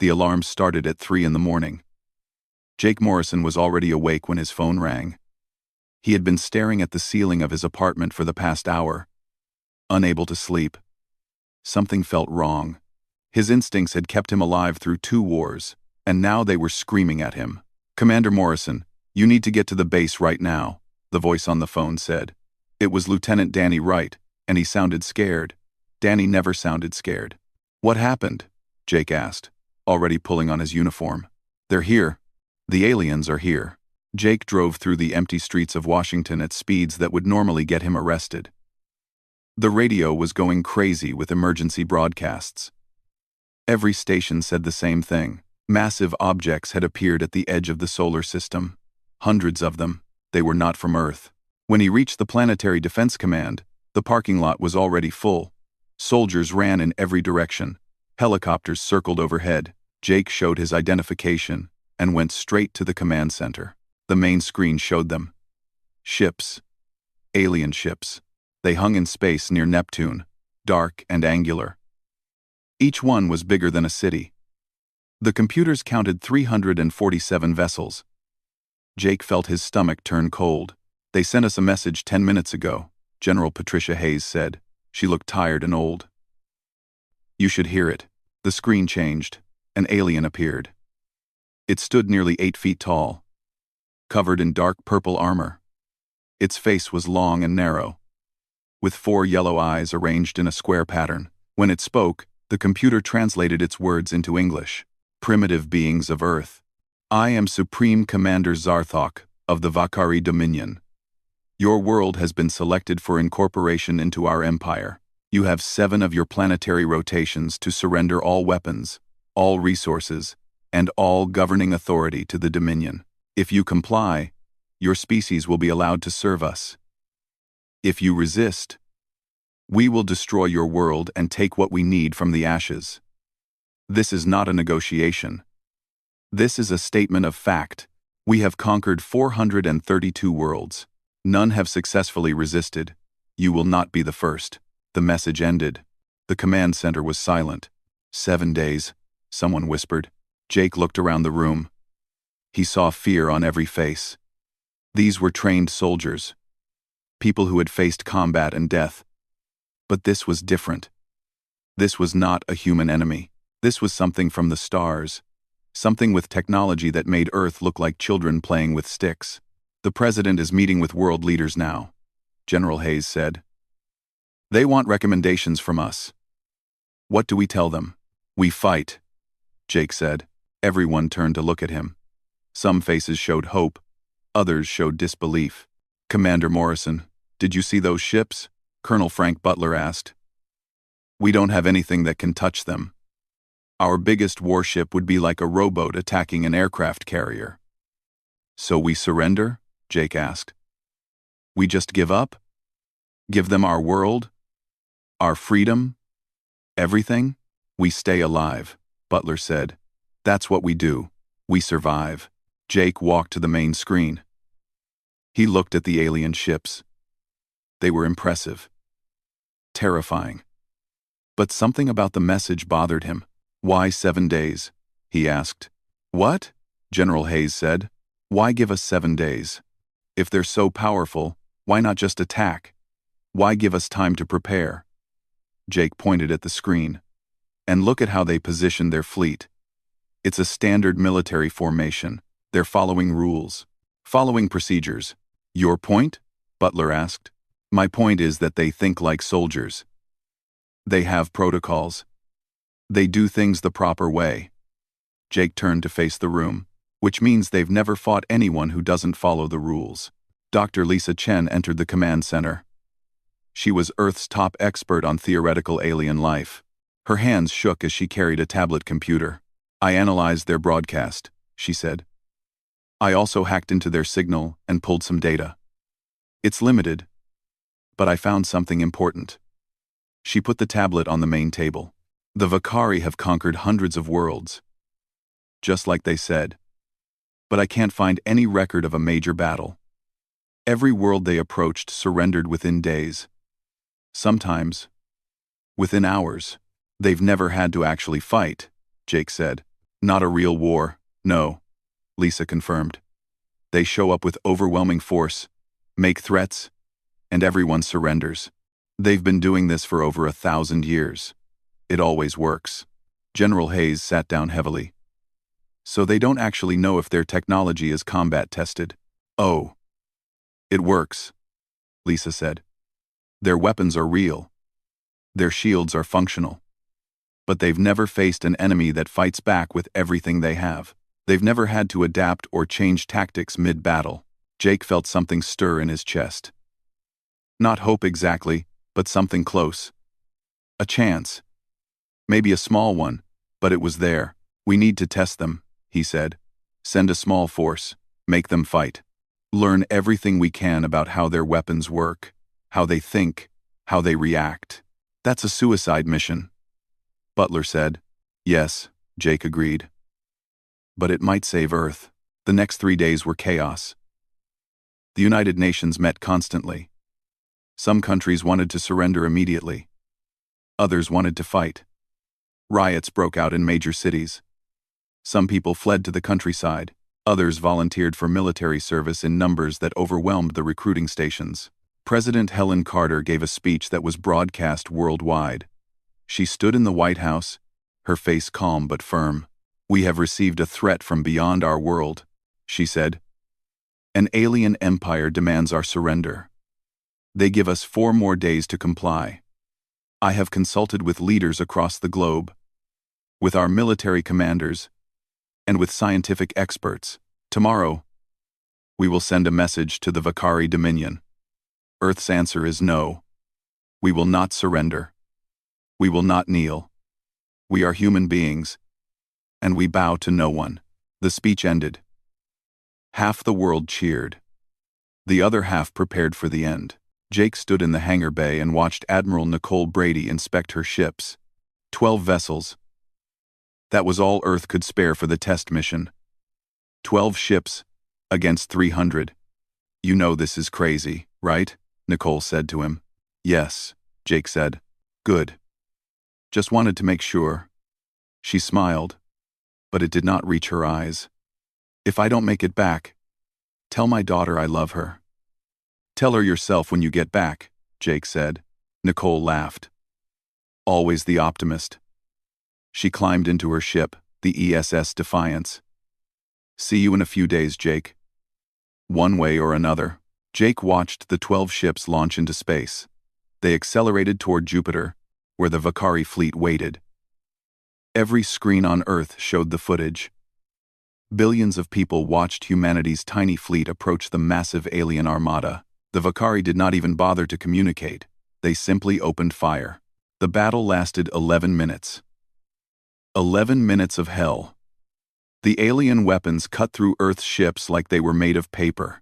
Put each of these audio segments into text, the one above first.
The alarm started at 3 in the morning. Jake Morrison was already awake when his phone rang. He had been staring at the ceiling of his apartment for the past hour, unable to sleep. Something felt wrong. His instincts had kept him alive through 2 wars, and now they were screaming at him. "Commander Morrison, you need to get to the base right now," the voice on the phone said. It was Lieutenant Danny Wright, and he sounded scared. Danny never sounded scared. "What happened?" Jake asked, already pulling on his uniform. "They're here. The aliens are here." Jake drove through the empty streets of Washington at speeds that would normally get him arrested. The radio was going crazy with emergency broadcasts. Every station said the same thing. Massive objects had appeared at the edge of the solar system. Hundreds of them. They were not from Earth. When he reached the Planetary Defense Command, the parking lot was already full. Soldiers ran in every direction. Helicopters circled overhead. Jake showed his identification and went straight to the command center. The main screen showed them. Ships. Alien ships. They hung in space near Neptune, dark and angular. Each one was bigger than a city. The computers counted 347 vessels. Jake felt his stomach turn cold. "They sent us a message 10 minutes ago," General Patricia Hayes said. She looked tired and old. "You should hear it." The screen changed. An alien appeared. It stood nearly 8 feet tall, covered in dark purple armor. Its face was long and narrow, with 4 yellow eyes arranged in a square pattern. When it spoke, the computer translated its words into English. "Primitive beings of Earth. I am Supreme Commander Zarthok of the Vakari Dominion. Your world has been selected for incorporation into our empire. You have 7 of your planetary rotations to surrender all weapons, all resources, and all governing authority to the Dominion. If you comply, your species will be allowed to serve us. If you resist, we will destroy your world and take what we need from the ashes. This is not a negotiation. This is a statement of fact. We have conquered 432 worlds. None have successfully resisted. You will not be the first." The message ended. The command center was silent. 7 days, someone whispered. Jake looked around the room. He saw fear on every face. These were trained soldiers, people who had faced combat and death. But this was different. This was not a human enemy. This was something from the stars, something with technology that made Earth look like children playing with sticks. "The president is meeting with world leaders now," General Hayes said. "They want recommendations from us." "What do we tell them?" "We fight," Jake said. Everyone turned to look at him. Some faces showed hope, others showed disbelief. "Commander Morrison, did you see those ships?" Colonel Frank Butler asked. "We don't have anything that can touch them. Our biggest warship would be like a rowboat attacking an aircraft carrier." "So we surrender?" Jake asked. "We just give up? Give them our world? Our freedom? Everything?" "We stay alive," Butler said. "That's what we do. We survive." Jake walked to the main screen. He looked at the alien ships. They were impressive, terrifying. But something about the message bothered him. "Why 7 days?" he asked. "What?" General Hayes said. "Why give us 7 days? If they're so powerful, why not just attack? Why give us time to prepare?" Jake pointed at the screen. "And look at how they position their fleet. It's a standard military formation. They're following rules, following procedures." "Your point?" Butler asked. "My point is that they think like soldiers. They have protocols. They do things the proper way." Jake turned to face the room, which means they've never fought anyone who doesn't follow the rules. Dr. Lisa Chen entered the command center. She was Earth's top expert on theoretical alien life. Her hands shook as she carried a tablet computer. "I analyzed their broadcast," she said. "I also hacked into their signal and pulled some data. It's limited, but I found something important." She put the tablet on the main table. "The Vakari have conquered hundreds of worlds, just like they said. But I can't find any record of a major battle. Every world they approached surrendered within days. Sometimes within hours. They've never had to actually fight," Jake said. Not a real war, no, Lisa confirmed. They show up with overwhelming force, make threats, and everyone surrenders. They've been doing this for over 1,000 years. It always works. General Hayes sat down heavily. So they don't actually know if their technology is combat tested. Oh. It works, Lisa said. Their weapons are real. Their shields are functional. But they've never faced an enemy that fights back with everything they have. They've never had to adapt or change tactics mid-battle. Jake felt something stir in his chest. Not hope exactly, but something close. A chance. Maybe a small one, but it was there. We need to test them, he said. Send a small force. Make them fight. Learn everything we can about how their weapons work, how they think, how they react. That's a suicide mission, Butler said. Yes, Jake agreed. But it might save Earth. The next 3 days were chaos. The United Nations met constantly. Some countries wanted to surrender immediately. Others wanted to fight. Riots broke out in major cities. Some people fled to the countryside. Others volunteered for military service in numbers that overwhelmed the recruiting stations. President Helen Carter gave a speech that was broadcast worldwide. She stood in the White House, her face calm but firm. We have received a threat from beyond our world, she said. An alien empire demands our surrender. They give us 4 more days to comply. I have consulted with leaders across the globe, with our military commanders, and with scientific experts. Tomorrow, we will send a message to the Vakari Dominion. Earth's answer is no. We will not surrender. We will not kneel. We are human beings, and we bow to no one. The speech ended. Half the world cheered. The other half prepared for the end. Jake stood in the hangar bay and watched Admiral Nicole Brady inspect her ships. 12 vessels. That was all Earth could spare for the test mission. 12 ships against 300. You know this is crazy, right? Nicole said to him. Yes, Jake said. Good. Just wanted to make sure. She smiled, but it did not reach her eyes. If I don't make it back, tell my daughter I love her. Tell her yourself when you get back, Jake said. Nicole laughed. Always the optimist. She climbed into her ship, the ESS Defiance. See you in a few days, Jake. One way or another. Jake watched the 12 ships launch into space. They accelerated toward Jupiter, where the Vakari fleet waited. Every screen on Earth showed the footage. Billions of people watched humanity's tiny fleet approach the massive alien armada. The Vakari did not even bother to communicate. They simply opened fire. The battle lasted 11 minutes. 11 minutes of hell. The alien weapons cut through Earth's ships like they were made of paper.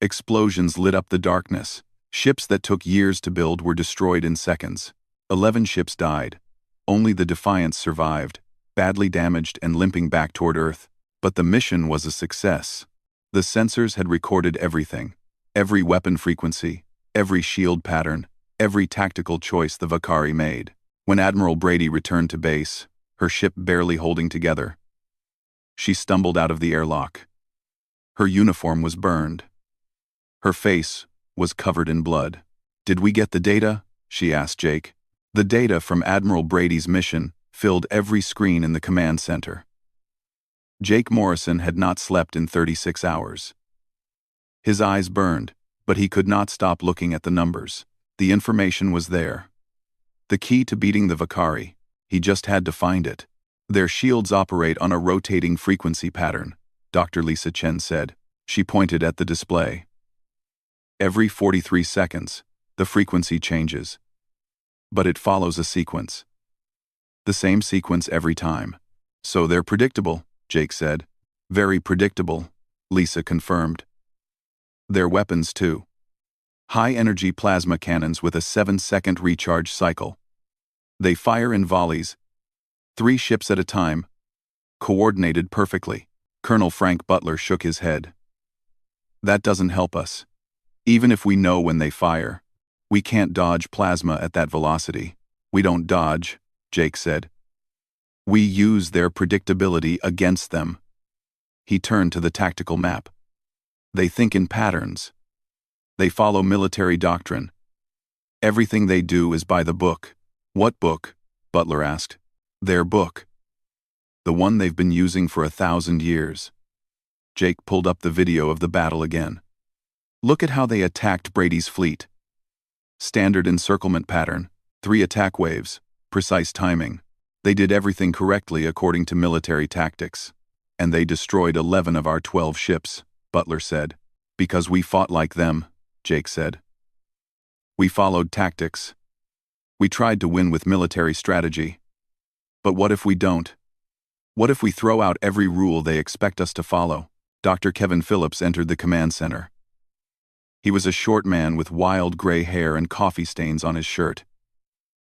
Explosions lit up the darkness. Ships that took years to build were destroyed in seconds. 11 ships died. Only the Defiance survived, badly damaged and limping back toward Earth. But the mission was a success. The sensors had recorded everything. Every weapon frequency, every shield pattern, every tactical choice the Vakari made. When Admiral Brady returned to base, her ship barely holding together, she stumbled out of the airlock. Her uniform was burned. Her face was covered in blood. Did we get the data? She asked Jake. The data from Admiral Brady's mission filled every screen in the command center. Jake Morrison had not slept in 36 hours. His eyes burned, but he could not stop looking at the numbers. The information was there. The key to beating the Vakari. He just had to find it. Their shields operate on a rotating frequency pattern, Dr. Lisa Chen said. She pointed at the display. Every 43 seconds, the frequency changes. But it follows a sequence. The same sequence every time. So they're predictable, Jake said. Very predictable, Lisa confirmed. Their weapons too. High-energy plasma cannons with a 7-second recharge cycle. They fire in volleys, 3 ships at a time, coordinated perfectly. Colonel Frank Butler shook his head. That doesn't help us. Even if we know when they fire, we can't dodge plasma at that velocity. We don't dodge, Jake said. We use their predictability against them. He turned to the tactical map. They think in patterns. They follow military doctrine. Everything they do is by the book. What book? Butler asked. Their book. The one they've been using for 1,000 years. Jake pulled up the video of the battle again. Look at how they attacked Brady's fleet. Standard encirclement pattern, 3 attack waves, precise timing. They did everything correctly according to military tactics. And they destroyed 11 of our 12 ships, Butler said. Because we fought like them, Jake said. We followed tactics. We tried to win with military strategy. But what if we don't? What if we throw out every rule they expect us to follow? Dr. Kevin Phillips entered the command center. He was a short man with wild gray hair and coffee stains on his shirt.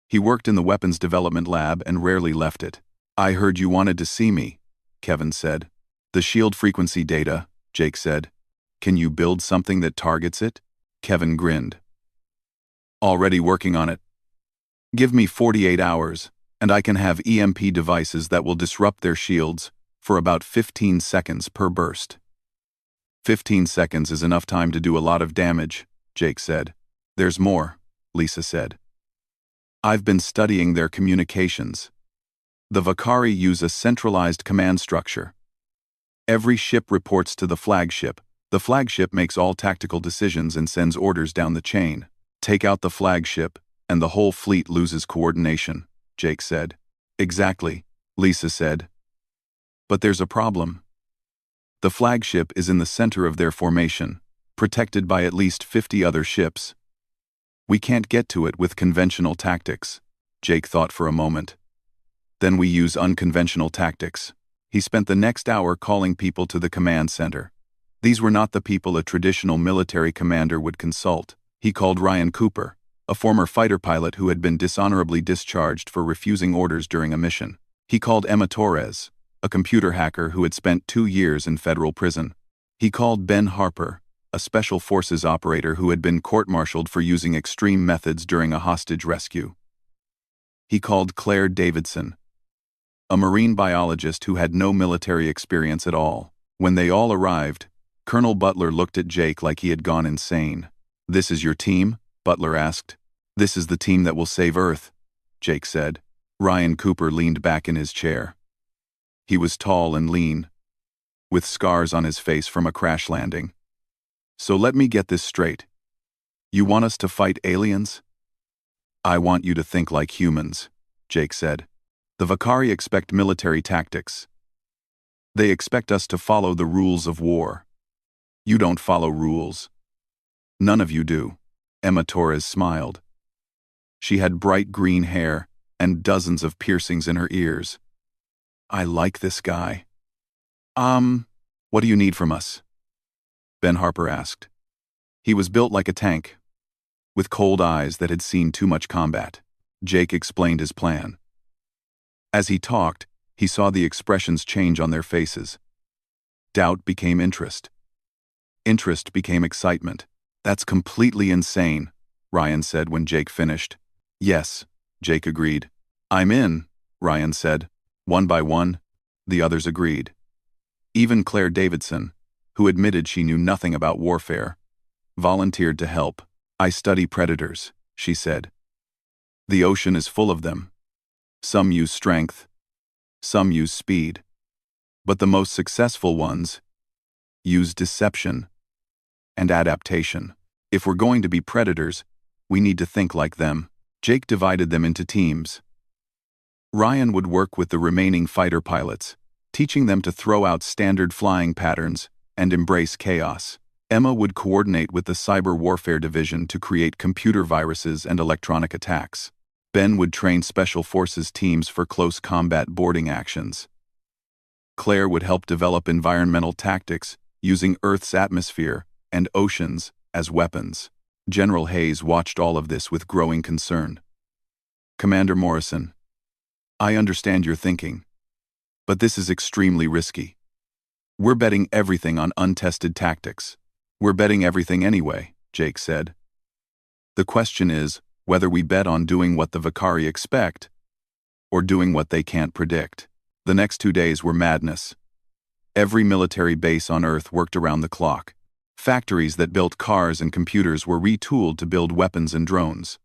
He worked in the weapons development lab and rarely left it. I heard you wanted to see me, Kevin said. The shield frequency data, Jake said. Can you build something that targets it? Kevin grinned. Already working on it. Give me 48 hours, and I can have EMP devices that will disrupt their shields for about 15 seconds per burst. 15 seconds is enough time to do a lot of damage, Jake said. There's more, Lisa said. I've been studying their communications. The Vakari use a centralized command structure. Every ship reports to the flagship. The flagship makes all tactical decisions and sends orders down the chain. Take out the flagship, and the whole fleet loses coordination, Jake said. Exactly, Lisa said. But there's a problem. The flagship is in the center of their formation, protected by at least 50 other ships. We can't get to it with conventional tactics, Jake thought for a moment. Then we use unconventional tactics. He spent the next hour calling people to the command center. These were not the people a traditional military commander would consult. He called Ryan Cooper, a former fighter pilot who had been dishonorably discharged for refusing orders during a mission. He called Emma Torres, a computer hacker who had spent 2 years in federal prison. He called Ben Harper, a special forces operator who had been court-martialed for using extreme methods during a hostage rescue. He called Claire Davidson, a marine biologist who had no military experience at all. When they all arrived, Colonel Butler looked at Jake like he had gone insane. This is your team? Butler asked. This is the team that will save Earth, Jake said. Ryan Cooper leaned back in his chair. He was tall and lean, with scars on his face from a crash landing. So let me get this straight. You want us to fight aliens? I want you to think like humans, Jake said. The Vakari expect military tactics. They expect us to follow the rules of war. You don't follow rules. None of you do. Emma Torres smiled. She had bright green hair and dozens of piercings in her ears. I like this guy. What do you need from us? Ben Harper asked. He was built like a tank, with cold eyes that had seen too much combat. Jake explained his plan. As he talked, he saw the expressions change on their faces. Doubt became interest. Interest became excitement. That's completely insane, Ryan said when Jake finished. Yes, Jake agreed. I'm in, Ryan said. One by one, the others agreed. Even Claire Davidson, who admitted she knew nothing about warfare, volunteered to help. I study predators, she said. The ocean is full of them. Some use strength. Some use speed. But the most successful ones use deception and adaptation. If we're going to be predators, we need to think like them. Jake divided them into teams. Ryan would work with the remaining fighter pilots, teaching them to throw out standard flying patterns and embrace chaos. Emma would coordinate with the Cyber Warfare Division to create computer viruses and electronic attacks. Ben would train Special Forces teams for close combat boarding actions. Claire would help develop environmental tactics using Earth's atmosphere and oceans as weapons. General Hayes watched all of this with growing concern. Commander Morrison, I understand your thinking, but this is extremely risky. We're betting everything on untested tactics. We're betting everything anyway, Jake said. The question is whether we bet on doing what the Vakari expect or doing what they can't predict. The next 2 days were madness. Every military base on Earth worked around the clock. Factories that built cars and computers were retooled to build weapons and drones.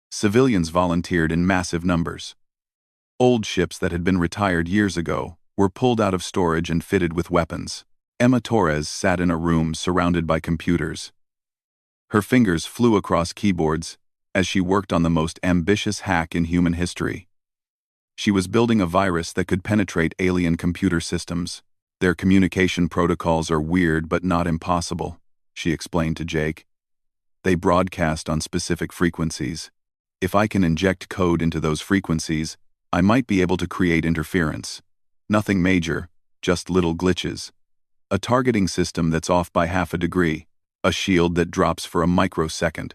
Civilians volunteered in massive numbers. Old ships that had been retired years ago were pulled out of storage and fitted with weapons. Emma Torres sat in a room surrounded by computers. Her fingers flew across keyboards as she worked on the most ambitious hack in human history. She was building a virus that could penetrate alien computer systems. Their communication protocols are weird but not impossible, she explained to Jake. They broadcast on specific frequencies. If I can inject code into those frequencies, I might be able to create interference. Nothing major, just little glitches. A targeting system that's off by half a degree. A shield that drops for a microsecond.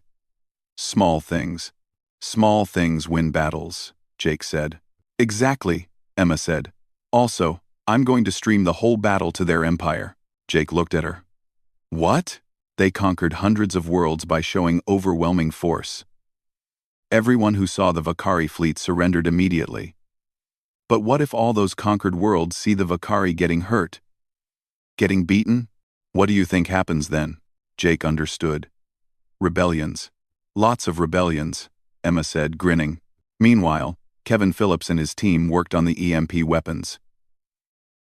Small things. Small things win battles, Jake said. Exactly, Emma said. Also, I'm going to stream the whole battle to their empire. Jake looked at her. What? They conquered hundreds of worlds by showing overwhelming force. Everyone who saw the Vakari fleet surrendered immediately. But what if all those conquered worlds see the Vakari getting hurt? Getting beaten? What do you think happens then? Jake understood. Rebellions. Lots of rebellions, Emma said, grinning. Meanwhile, Kevin Phillips and his team worked on the EMP weapons.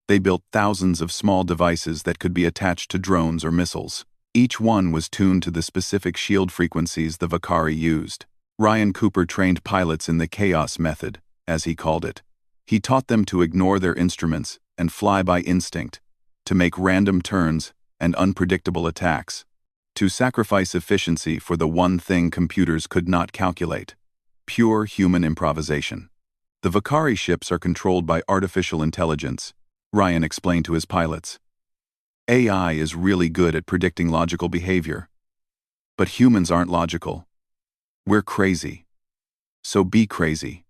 They built thousands of small devices that could be attached to drones or missiles. Each one was tuned to the specific shield frequencies the Vakari used. Ryan Cooper trained pilots in the chaos method, as he called it. He taught them to ignore their instruments and fly by instinct, to make random turns and unpredictable attacks, to sacrifice efficiency for the one thing computers could not calculate: pure human improvisation. The Vakari ships are controlled by artificial intelligence, Ryan explained to his pilots. AI is really good at predicting logical behavior. But humans aren't logical. We're crazy. So be crazy.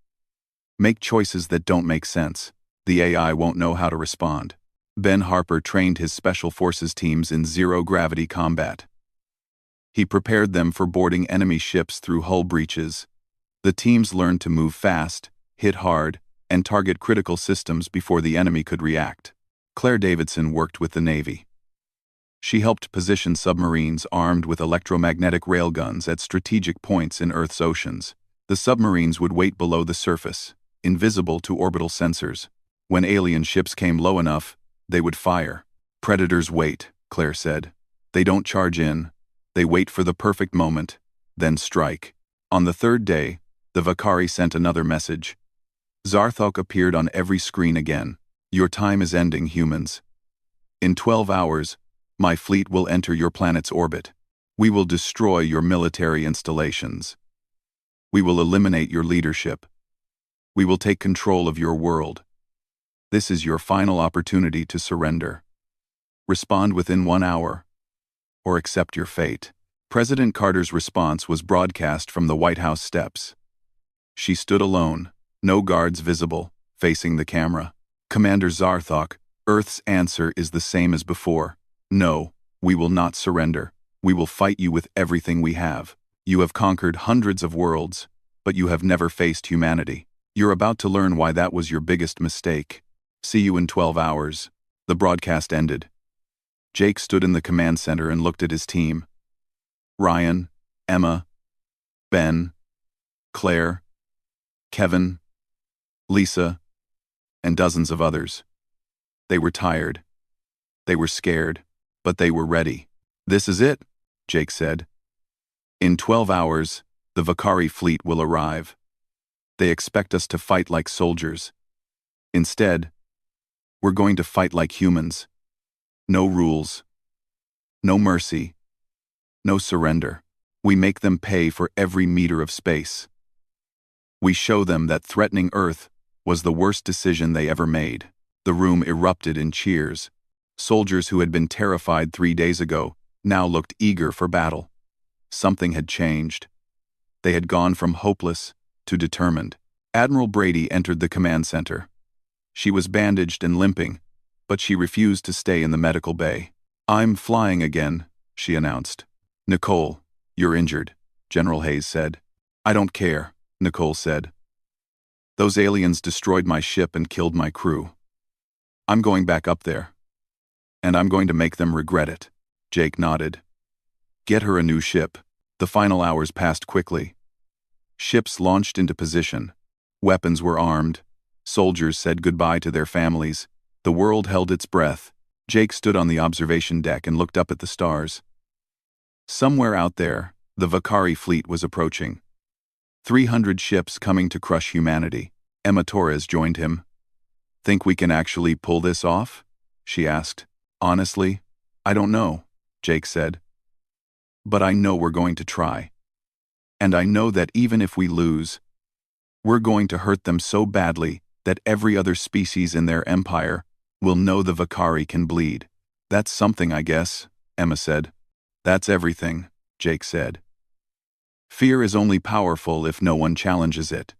Make choices that don't make sense. The AI won't know how to respond. Ben Harper trained his special forces teams in zero-gravity combat. He prepared them for boarding enemy ships through hull breaches. The teams learned to move fast, hit hard, and target critical systems before the enemy could react. Claire Davidson worked with the Navy. She helped position submarines armed with electromagnetic railguns at strategic points in Earth's oceans. The submarines would wait below the surface, invisible to orbital sensors. When alien ships came low enough, they would fire. Predators wait, Claire said. They don't charge in. They wait for the perfect moment, then strike. On the third day, the Vakari sent another message. Zarthok appeared on every screen again. Your time is ending, humans. In 12 hours, my fleet will enter your planet's orbit. We will destroy your military installations. We will eliminate your leadership. We will take control of your world. This is your final opportunity to surrender. Respond within 1 hour, or accept your fate. President Carter's response was broadcast from the White House steps. She stood alone, no guards visible, facing the camera. Commander Zarthok, Earth's answer is the same as before. No, we will not surrender. We will fight you with everything we have. You have conquered hundreds of worlds, but you have never faced humanity. You're about to learn why that was your biggest mistake. See you in 12 hours. The broadcast ended. Jake stood in the command center and looked at his team. Ryan, Emma, Ben, Claire, Kevin, Lisa, and dozens of others. They were tired. They were scared, but they were ready. This is it, Jake said. In 12 hours, the Vakari fleet will arrive. They expect us to fight like soldiers. Instead, we're going to fight like humans. No rules. No mercy. No surrender. We make them pay for every meter of space. We show them that threatening Earth was the worst decision they ever made. The room erupted in cheers. Soldiers who had been terrified 3 days ago now looked eager for battle. Something had changed. They had gone from hopeless to determined. Admiral Brady entered the command center. She was bandaged and limping, but she refused to stay in the medical bay. I'm flying again, she announced. Nicole, you're injured, General Hayes said. I don't care, Nicole said. Those aliens destroyed my ship and killed my crew. I'm going back up there. And I'm going to make them regret it. Jake nodded. Get her a new ship. The final hours passed quickly. Ships launched into position. Weapons were armed. Soldiers said goodbye to their families. The world held its breath. Jake stood on the observation deck and looked up at the stars. Somewhere out there, the Vakari fleet was approaching. 300 ships coming to crush humanity. Emma Torres joined him. Think we can actually pull this off? She asked. Honestly, I don't know, Jake said. But I know we're going to try. And I know that even if we lose, we're going to hurt them so badly that every other species in their empire will know the Vakari can bleed. That's something, I guess, Emma said. That's everything, Jake said. Fear is only powerful if no one challenges it.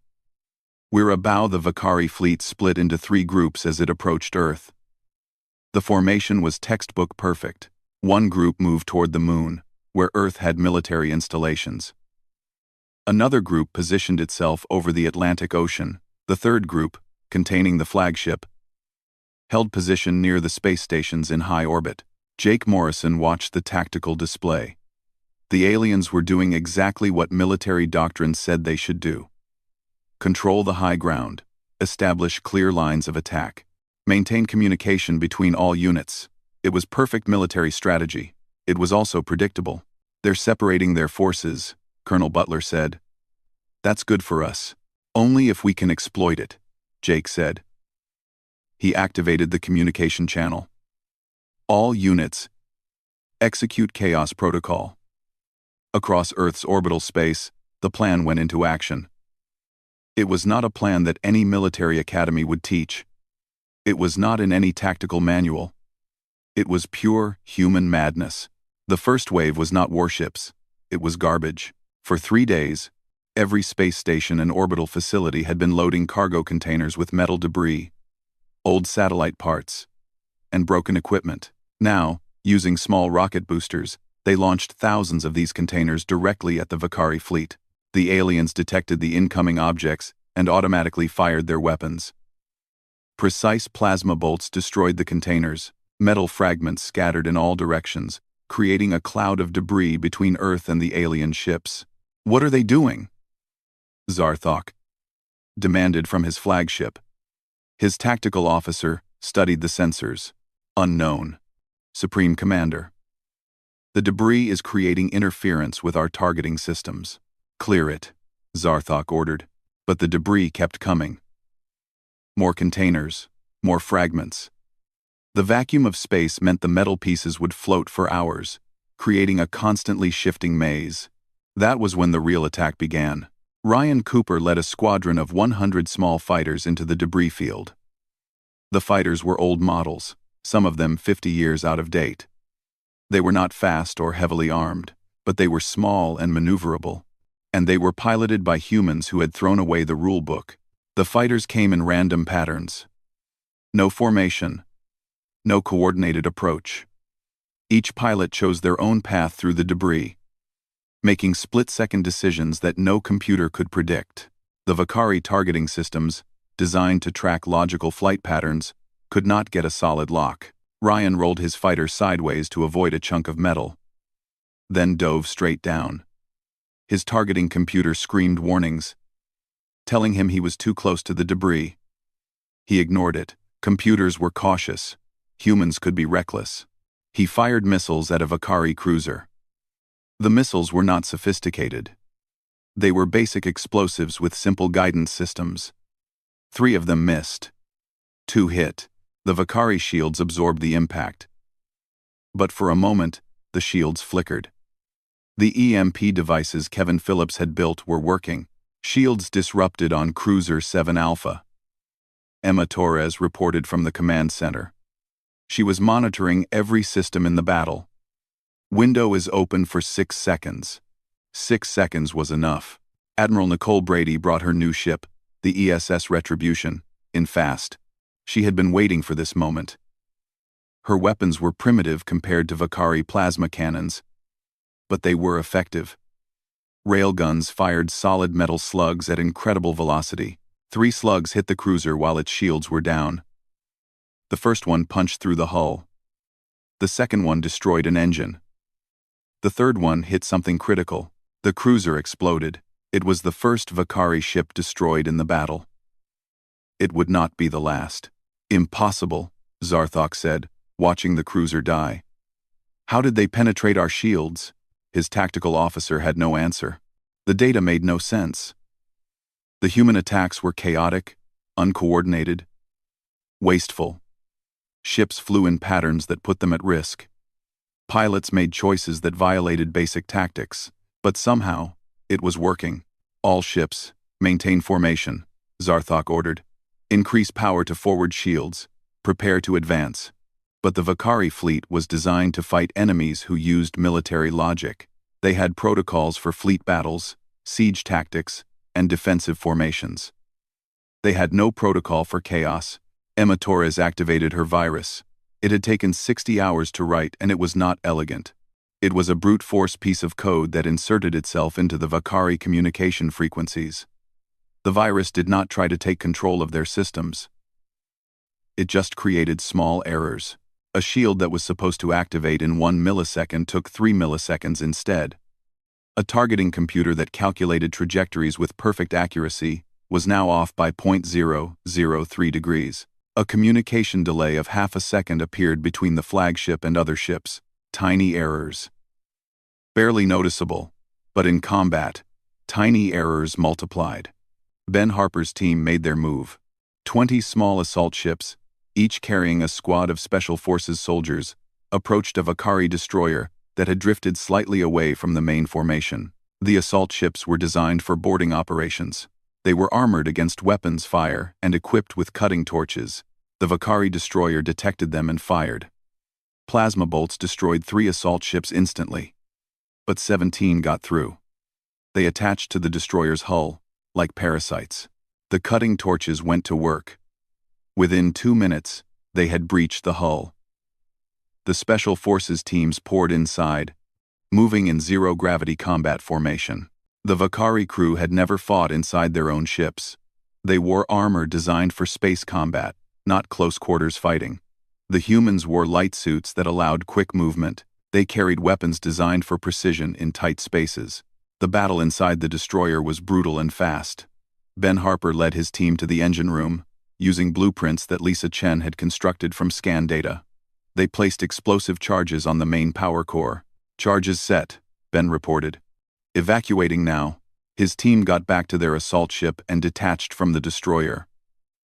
We're about the Vakari fleet split into 3 groups as it approached Earth. The formation was textbook perfect. One group moved toward the moon, where Earth had military installations. Another group positioned itself over the Atlantic Ocean. The third group, containing the flagship, held position near the space stations in high orbit. Jake Morrison watched the tactical display. The aliens were doing exactly what military doctrine said they should do. Control the high ground, establish clear lines of attack, maintain communication between all units. It was perfect military strategy. It was also predictable. They're separating their forces, Colonel Butler said. That's good for us. Only if we can exploit it, Jake said. He activated the communication channel. All units, execute Chaos Protocol. Across Earth's orbital space, the plan went into action. It was not a plan that any military academy would teach. It was not in any tactical manual. It was pure human madness. The first wave was not warships. It was garbage. For 3 days, every space station and orbital facility had been loading cargo containers with metal debris, old satellite parts, and broken equipment. Now, using small rocket boosters, they launched thousands of these containers directly at the Vakari fleet. The aliens detected the incoming objects and automatically fired their weapons. Precise plasma bolts destroyed the containers. Metal fragments scattered in all directions, creating a cloud of debris between Earth and the alien ships. What are they doing? Zarthok demanded from his flagship. His tactical officer studied the sensors. Unknown. Supreme Commander. The debris is creating interference with our targeting systems. Clear it, Zarthok ordered. But the debris kept coming. More containers, more fragments. The vacuum of space meant the metal pieces would float for hours, creating a constantly shifting maze. That was when the real attack began. Ryan Cooper led a squadron of 100 small fighters into the debris field. The fighters were old models, some of them 50 years out of date. They were not fast or heavily armed, but they were small and maneuverable. And they were piloted by humans who had thrown away the rule book. The fighters came in random patterns. No formation. No coordinated approach. Each pilot chose their own path through the debris, making split-second decisions that no computer could predict. The Vakari targeting systems, designed to track logical flight patterns, could not get a solid lock. Ryan rolled his fighter sideways to avoid a chunk of metal, then dove straight down. His targeting computer screamed warnings, telling him he was too close to the debris. He ignored it. Computers were cautious. Humans could be reckless. He fired missiles at a Vakari cruiser. The missiles were not sophisticated. They were basic explosives with simple guidance systems. 3 of them missed. 2 hit. The Vakari shields absorbed the impact. But for a moment, the shields flickered. The EMP devices Kevin Phillips had built were working. Shields disrupted on Cruiser 7 Alpha. Emma Torres reported from the command center. She was monitoring every system in the battle. Window is open for 6 seconds. 6 seconds was enough. Admiral Nicole Brady brought her new ship, the ESS Retribution, in fast. She had been waiting for this moment. Her weapons were primitive compared to Vakari plasma cannons, but they were effective. Railguns fired solid metal slugs at incredible velocity, 3 slugs hit the cruiser while its shields were down. The first one punched through the hull. The second one destroyed an engine. The third one hit something critical. The cruiser exploded. It was the first Vakari ship destroyed in the battle. It would not be the last. Impossible, Zarthok said, watching the cruiser die. How did they penetrate our shields? His tactical officer had no answer. The data made no sense. The human attacks were chaotic, uncoordinated, wasteful. Ships flew in patterns that put them at risk. Pilots made choices that violated basic tactics, but somehow, it was working. All ships, maintain formation, Zarthok ordered. Increase power to forward shields. Prepare to advance. But the Vakari fleet was designed to fight enemies who used military logic. They had protocols for fleet battles, siege tactics, and defensive formations. They had no protocol for chaos. Emma Torres activated her virus. It had taken 60 hours to write, and it was not elegant. It was a brute force piece of code that inserted itself into the Vakari communication frequencies. The virus did not try to take control of their systems. It just created small errors. A shield that was supposed to activate in 1 millisecond took 3 milliseconds instead. A targeting computer that calculated trajectories with perfect accuracy was now off by 0.003 degrees. A communication delay of half a second appeared between the flagship and other ships. Tiny errors. Barely noticeable, but in combat, tiny errors multiplied. Ben Harper's team made their move. 20 small assault ships, each carrying a squad of Special Forces soldiers, approached a Vakari destroyer that had drifted slightly away from the main formation. The assault ships were designed for boarding operations. They were armored against weapons fire and equipped with cutting torches. The Vakari destroyer detected them and fired. Plasma bolts destroyed 3 assault ships instantly. But 17 got through. They attached to the destroyer's hull, like parasites. The cutting torches went to work. Within 2 minutes, they had breached the hull. The Special Forces teams poured inside, moving in zero-gravity combat formation. The Vakari crew had never fought inside their own ships. They wore armor designed for space combat, not close-quarters fighting. The humans wore light suits that allowed quick movement. They carried weapons designed for precision in tight spaces. The battle inside the destroyer was brutal and fast. Ben Harper led his team to the engine room, using blueprints that Lisa Chen had constructed from scan data. They placed explosive charges on the main power core. Charges set, Ben reported. Evacuating now, his team got back to their assault ship and detached from the destroyer.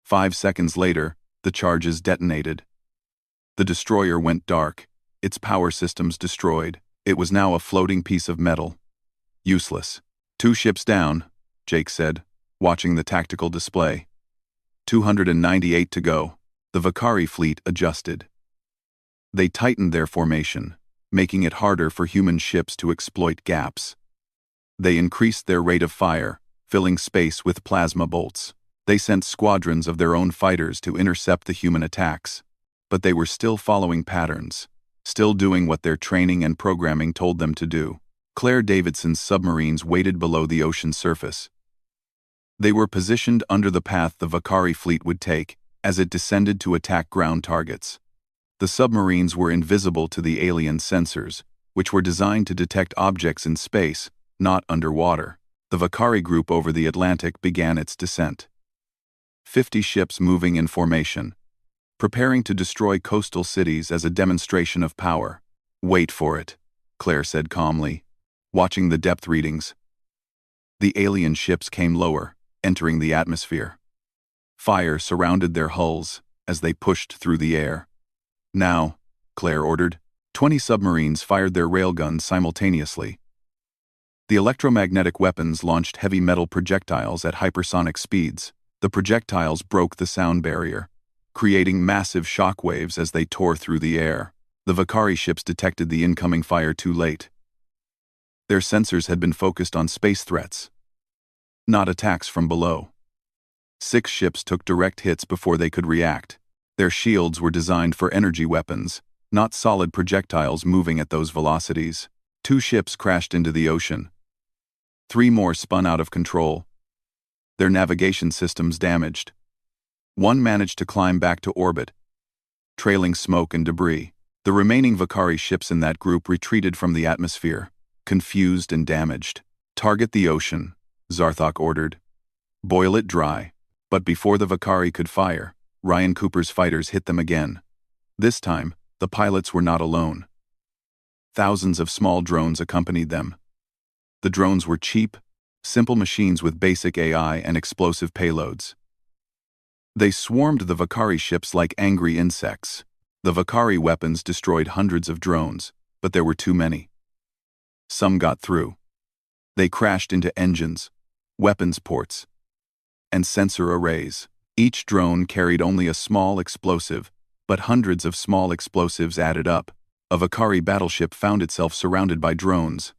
5 seconds later, the charges detonated. The destroyer went dark, its power systems destroyed. It was now a floating piece of metal. Useless. 2 ships down, Jake said, watching the tactical display. 298 to go. The Vakari fleet adjusted. They tightened their formation, making it harder for human ships to exploit gaps. They increased their rate of fire, filling space with plasma bolts. They sent squadrons of their own fighters to intercept the human attacks. But they were still following patterns, still doing what their training and programming told them to do. Claire Davidson's submarines waited below the ocean surface. They were positioned under the path the Vakari fleet would take as it descended to attack ground targets. The submarines were invisible to the alien sensors, which were designed to detect objects in space, not underwater. The Vakari group over the Atlantic began its descent. 50 ships moving in formation, preparing to destroy coastal cities as a demonstration of power. Wait for it, Claire said calmly, watching the depth readings. The alien ships came lower, entering the atmosphere. Fire surrounded their hulls as they pushed through the air. Now, Claire ordered. 20 submarines fired their railguns simultaneously. The electromagnetic weapons launched heavy metal projectiles at hypersonic speeds. The projectiles broke the sound barrier, creating massive shock waves as they tore through the air. The Vakari ships detected the incoming fire too late. Their sensors had been focused on space threats, not attacks from below. 6 ships took direct hits before they could react. Their shields were designed for energy weapons, not solid projectiles moving at those velocities. 2 ships crashed into the ocean. 3 more spun out of control. their navigation systems damaged. One managed to climb back to orbit, trailing smoke and debris. The remaining Vakari ships in that group retreated from the atmosphere, confused and damaged. "Target the ocean," Zarthok ordered. "Boil it dry." But before the Vakari could fire, Ryan Cooper's fighters hit them again. This time, the pilots were not alone. Thousands of small drones accompanied them. The drones were cheap, simple machines with basic AI and explosive payloads. They swarmed the Vakari ships like angry insects. The Vakari weapons destroyed hundreds of drones, but there were too many. Some got through. They crashed into engines, weapons ports, and sensor arrays. Each drone carried only a small explosive, but hundreds of small explosives added up. A Vakari battleship found itself surrounded by drones.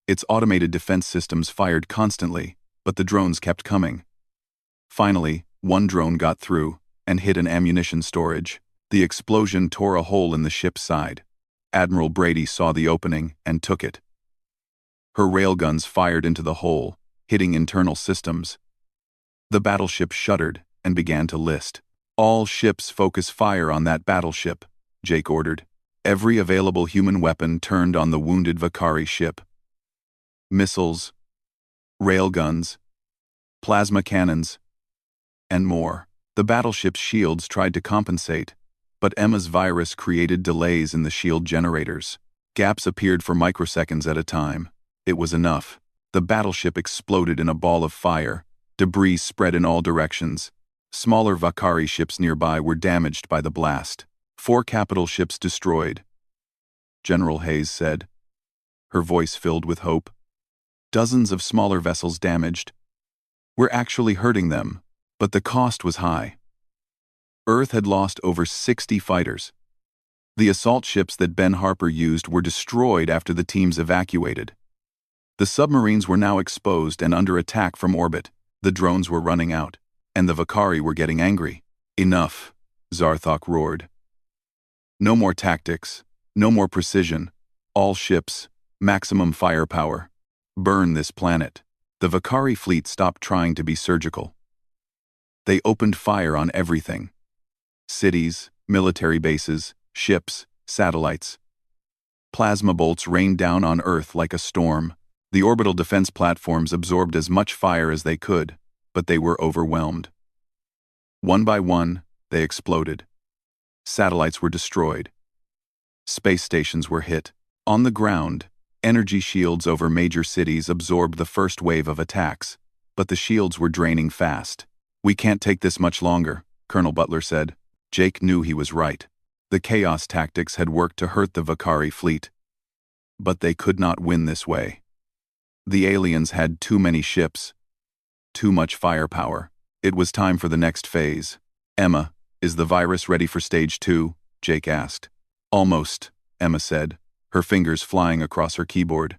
Its automated defense systems fired constantly, but the drones kept coming. Finally, one drone got through and hit an ammunition storage. The explosion tore a hole in the ship's side. Admiral Brady saw the opening and took it. Her railguns fired into the hole, hitting internal systems. The battleship shuddered and began to list. "All ships focus fire on that battleship," Jake ordered. Every available human weapon turned on the wounded Vakari ship. Missiles, railguns, plasma cannons, and more. The battleship's shields tried to compensate, but Emma's virus created delays in the shield generators. Gaps appeared for microseconds at a time. It was enough. The battleship exploded in a ball of fire. Debris spread in all directions. Smaller Vakari ships nearby were damaged by the blast. 4 capital ships destroyed, General Hayes said, her voice filled with hope. Dozens of smaller vessels damaged. "We're actually hurting them, but the cost was high." Earth had lost over 60 fighters. The assault ships that Ben Harper used were destroyed after the teams evacuated. The submarines were now exposed and under attack from orbit. The drones were running out, and the Vakari were getting angry. "Enough," Zarthok roared. "No more tactics, no more precision. All ships, maximum firepower. Burn this planet." The Vakari fleet stopped trying to be surgical. They opened fire on everything. Cities, military bases, ships, satellites. Plasma bolts rained down on Earth like a storm. The orbital defense platforms absorbed as much fire as they could, but they were overwhelmed. One by one, they exploded. Satellites were destroyed. Space stations were hit. On the ground, energy shields over major cities absorbed the first wave of attacks, but the shields were draining fast. "We can't take this much longer," Colonel Butler said. Jake knew he was right. The chaos tactics had worked to hurt the Vakari fleet. But they could not win this way. The aliens had too many ships, too much firepower. It was time for the next phase. "Emma, is the virus ready for stage 2? Jake asked. "Almost," Emma said, her fingers flying across her keyboard.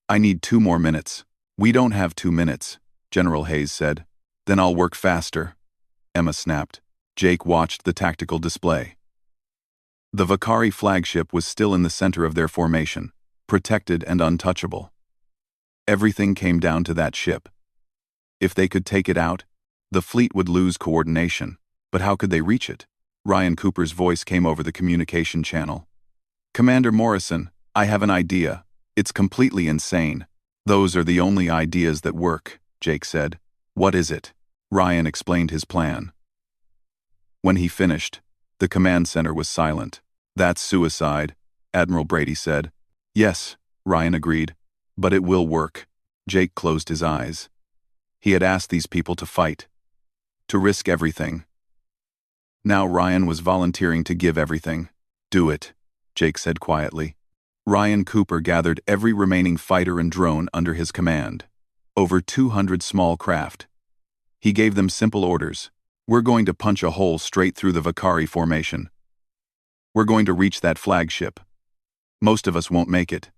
"I need 2 more minutes." "We don't have 2 minutes," General Hayes said. "Then I'll work faster," Emma snapped. Jake watched the tactical display. The Vakari flagship was still in the center of their formation, protected and untouchable. Everything came down to that ship. If they could take it out, the fleet would lose coordination. But how could they reach it? Ryan Cooper's voice came over the communication channel. "Commander Morrison, I have an idea. It's completely insane." "Those are the only ideas that work," Jake said. "What is it?" Ryan explained his plan. When he finished, the command center was silent. "That's suicide," Admiral Brady said. "Yes," Ryan agreed, "but it will work." Jake closed his eyes. He had asked these people to fight, to risk everything. Now Ryan was volunteering to give everything. "Do it," Jake said quietly. Ryan Cooper gathered every remaining fighter and drone under his command. Over 200 small craft. He gave them simple orders. "We're going to punch a hole straight through the Vakari formation. We're going to reach that flagship. Most of us won't make it.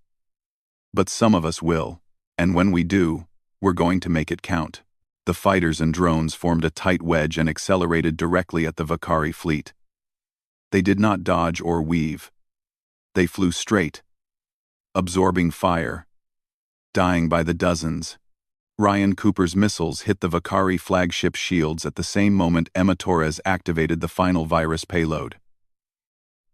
But some of us will. And when we do, we're going to make it count." The fighters and drones formed a tight wedge and accelerated directly at the Vakari fleet. They did not dodge or weave. They flew straight, absorbing fire, dying by the dozens. Ryan Cooper's missiles hit the Vakari flagship shields at the same moment Emma Torres activated the final virus payload.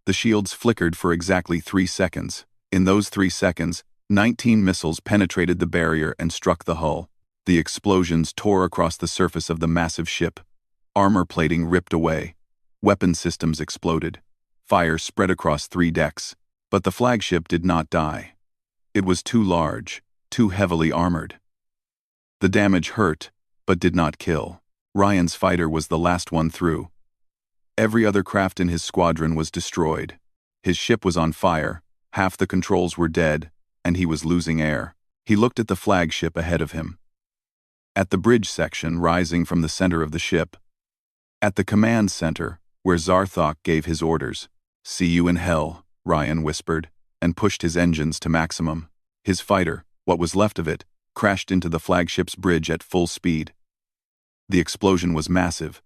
The shields flickered for exactly 3 seconds. In those 3 seconds, 19 missiles penetrated the barrier and struck the hull. The explosions tore across the surface of the massive ship. Armor plating ripped away. Weapon systems exploded. Fire spread across 3 decks. But the flagship did not die. It was too large, too heavily armored. The damage hurt, but did not kill. Ryan's fighter was the last one through. Every other craft in his squadron was destroyed. His ship was on fire, half the controls were dead, and he was losing air. He looked at the flagship ahead of him. At the bridge section rising from the center of the ship. At the command center, where Zarthok gave his orders. "See you in hell," Ryan whispered, and pushed his engines to maximum. His fighter, what was left of it, crashed into the flagship's bridge at full speed. The explosion was massive.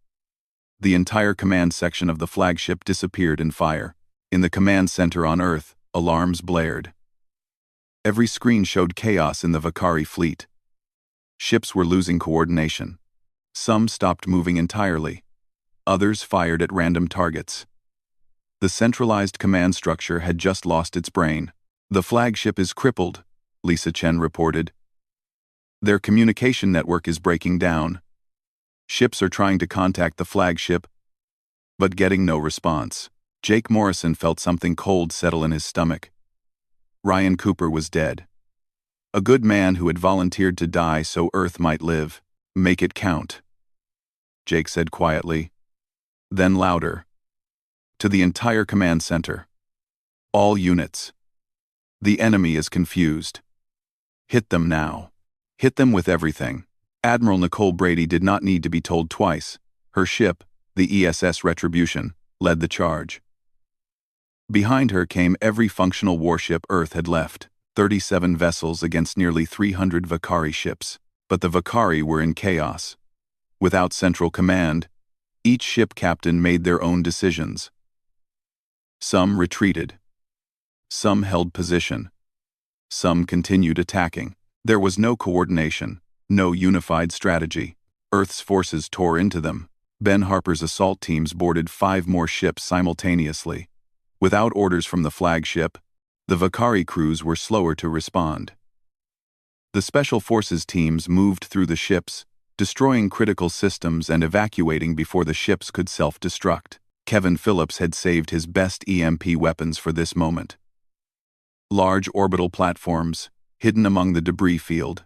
The entire command section of the flagship disappeared in fire. In the command center on Earth, alarms blared. Every screen showed chaos in the Vakari fleet. Ships were losing coordination. Some stopped moving entirely. Others fired at random targets. The centralized command structure had just lost its brain. "The flagship is crippled," Lisa Chen reported. "Their communication network is breaking down. Ships are trying to contact the flagship, but getting no response." Jake Morrison felt something cold settle in his stomach. Ryan Cooper was dead. A good man who had volunteered to die so Earth might live. "Make it count," Jake said quietly. Then louder. To the entire command center. "All units. The enemy is confused. Hit them now. Hit them with everything." Admiral Nicole Brady did not need to be told twice. Her ship, the ESS Retribution, led the charge. Behind her came every functional warship Earth had left, 37 vessels against nearly 300 Vakari ships. But the Vakari were in chaos. Without central command, each ship captain made their own decisions. Some retreated. Some held position. Some continued attacking. There was no coordination, no unified strategy. Earth's forces tore into them. Ben Harper's assault teams boarded 5 more ships simultaneously. Without orders from the flagship, the Vakari crews were slower to respond. The Special Forces teams moved through the ships, destroying critical systems and evacuating before the ships could self-destruct. Kevin Phillips had saved his best EMP weapons for this moment. Large orbital platforms, hidden among the debris field.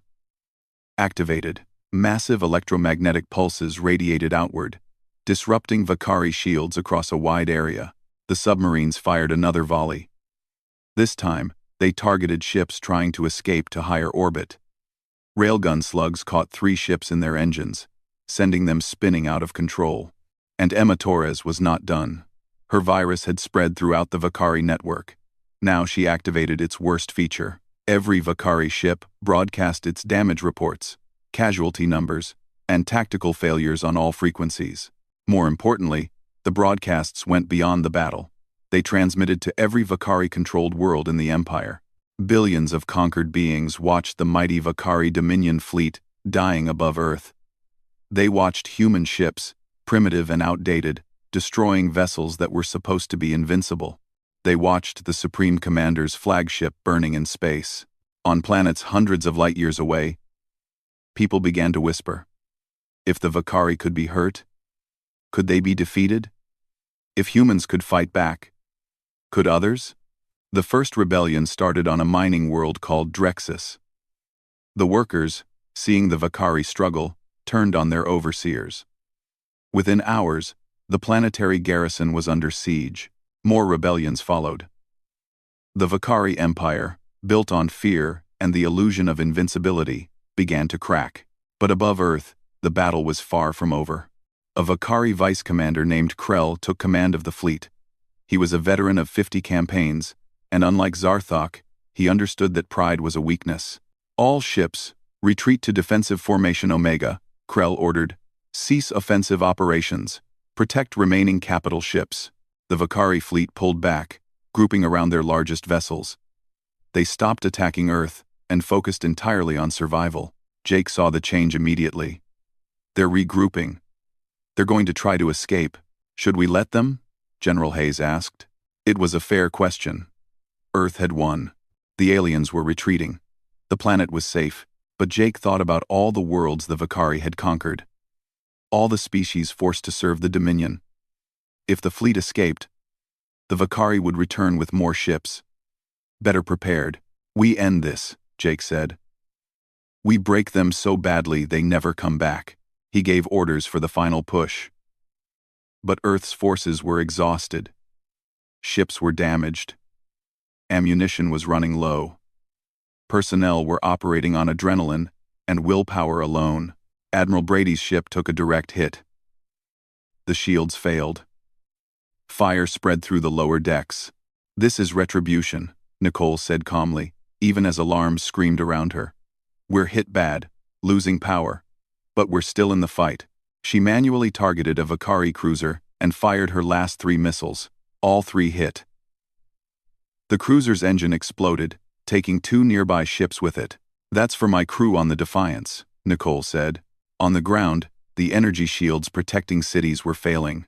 Activated. Massive electromagnetic pulses radiated outward, disrupting Vakari shields across a wide area. The submarines fired another volley. This time, they targeted ships trying to escape to higher orbit. Railgun slugs caught 3 ships in their engines, sending them spinning out of control. And Emma Torres was not done. Her virus had spread throughout the Vakari network. Now she activated its worst feature. Every Vakari ship broadcast its damage reports, casualty numbers, and tactical failures on all frequencies. More importantly, the broadcasts went beyond the battle. They transmitted to every Vakari-controlled world in the Empire. Billions of conquered beings watched the mighty Vakari Dominion fleet dying above Earth. They watched human ships, primitive and outdated, destroying vessels that were supposed to be invincible. They watched the Supreme Commander's flagship burning in space. On planets hundreds of light years away, people began to whisper. If the Vakari could be hurt, could they be defeated? If humans could fight back, could others? The first rebellion started on a mining world called Drexus. The workers, seeing the Vakari struggle, turned on their overseers. Within hours, the planetary garrison was under siege. More rebellions followed. The Vakari Empire, built on fear and the illusion of invincibility, began to crack. But above Earth, the battle was far from over. A Vakari vice commander named Krell took command of the fleet. He was a veteran of 50 campaigns, and unlike Zarthok, he understood that pride was a weakness. "All ships, retreat to defensive formation Omega," Krell ordered. "Cease offensive operations. Protect remaining capital ships." The Vakari fleet pulled back, grouping around their largest vessels. They stopped attacking Earth and focused entirely on survival. Jake saw the change immediately. They're regrouping. They're going to try to escape. Should we let them? General Hayes asked. It was a fair question. Earth had won. The aliens were retreating. The planet was safe, but Jake thought about all the worlds the Vakari had conquered. All the species forced to serve the Dominion. If the fleet escaped, the Vakari would return with more ships. Better prepared. We end this, Jake said. We break them so badly they never come back. He gave orders for the final push. But Earth's forces were exhausted. Ships were damaged. Ammunition was running low. Personnel were operating on adrenaline and willpower alone. Admiral Brady's ship took a direct hit. The shields failed. Fire spread through the lower decks. This is retribution, Nicole said calmly, even as alarms screamed around her. We're hit bad, losing power. But we're still in the fight. She manually targeted a Vakari cruiser and fired her last 3 missiles. All 3 hit. The cruiser's engine exploded, taking 2 nearby ships with it. That's for my crew on the Defiance, Nicole said. On the ground, the energy shields protecting cities were failing.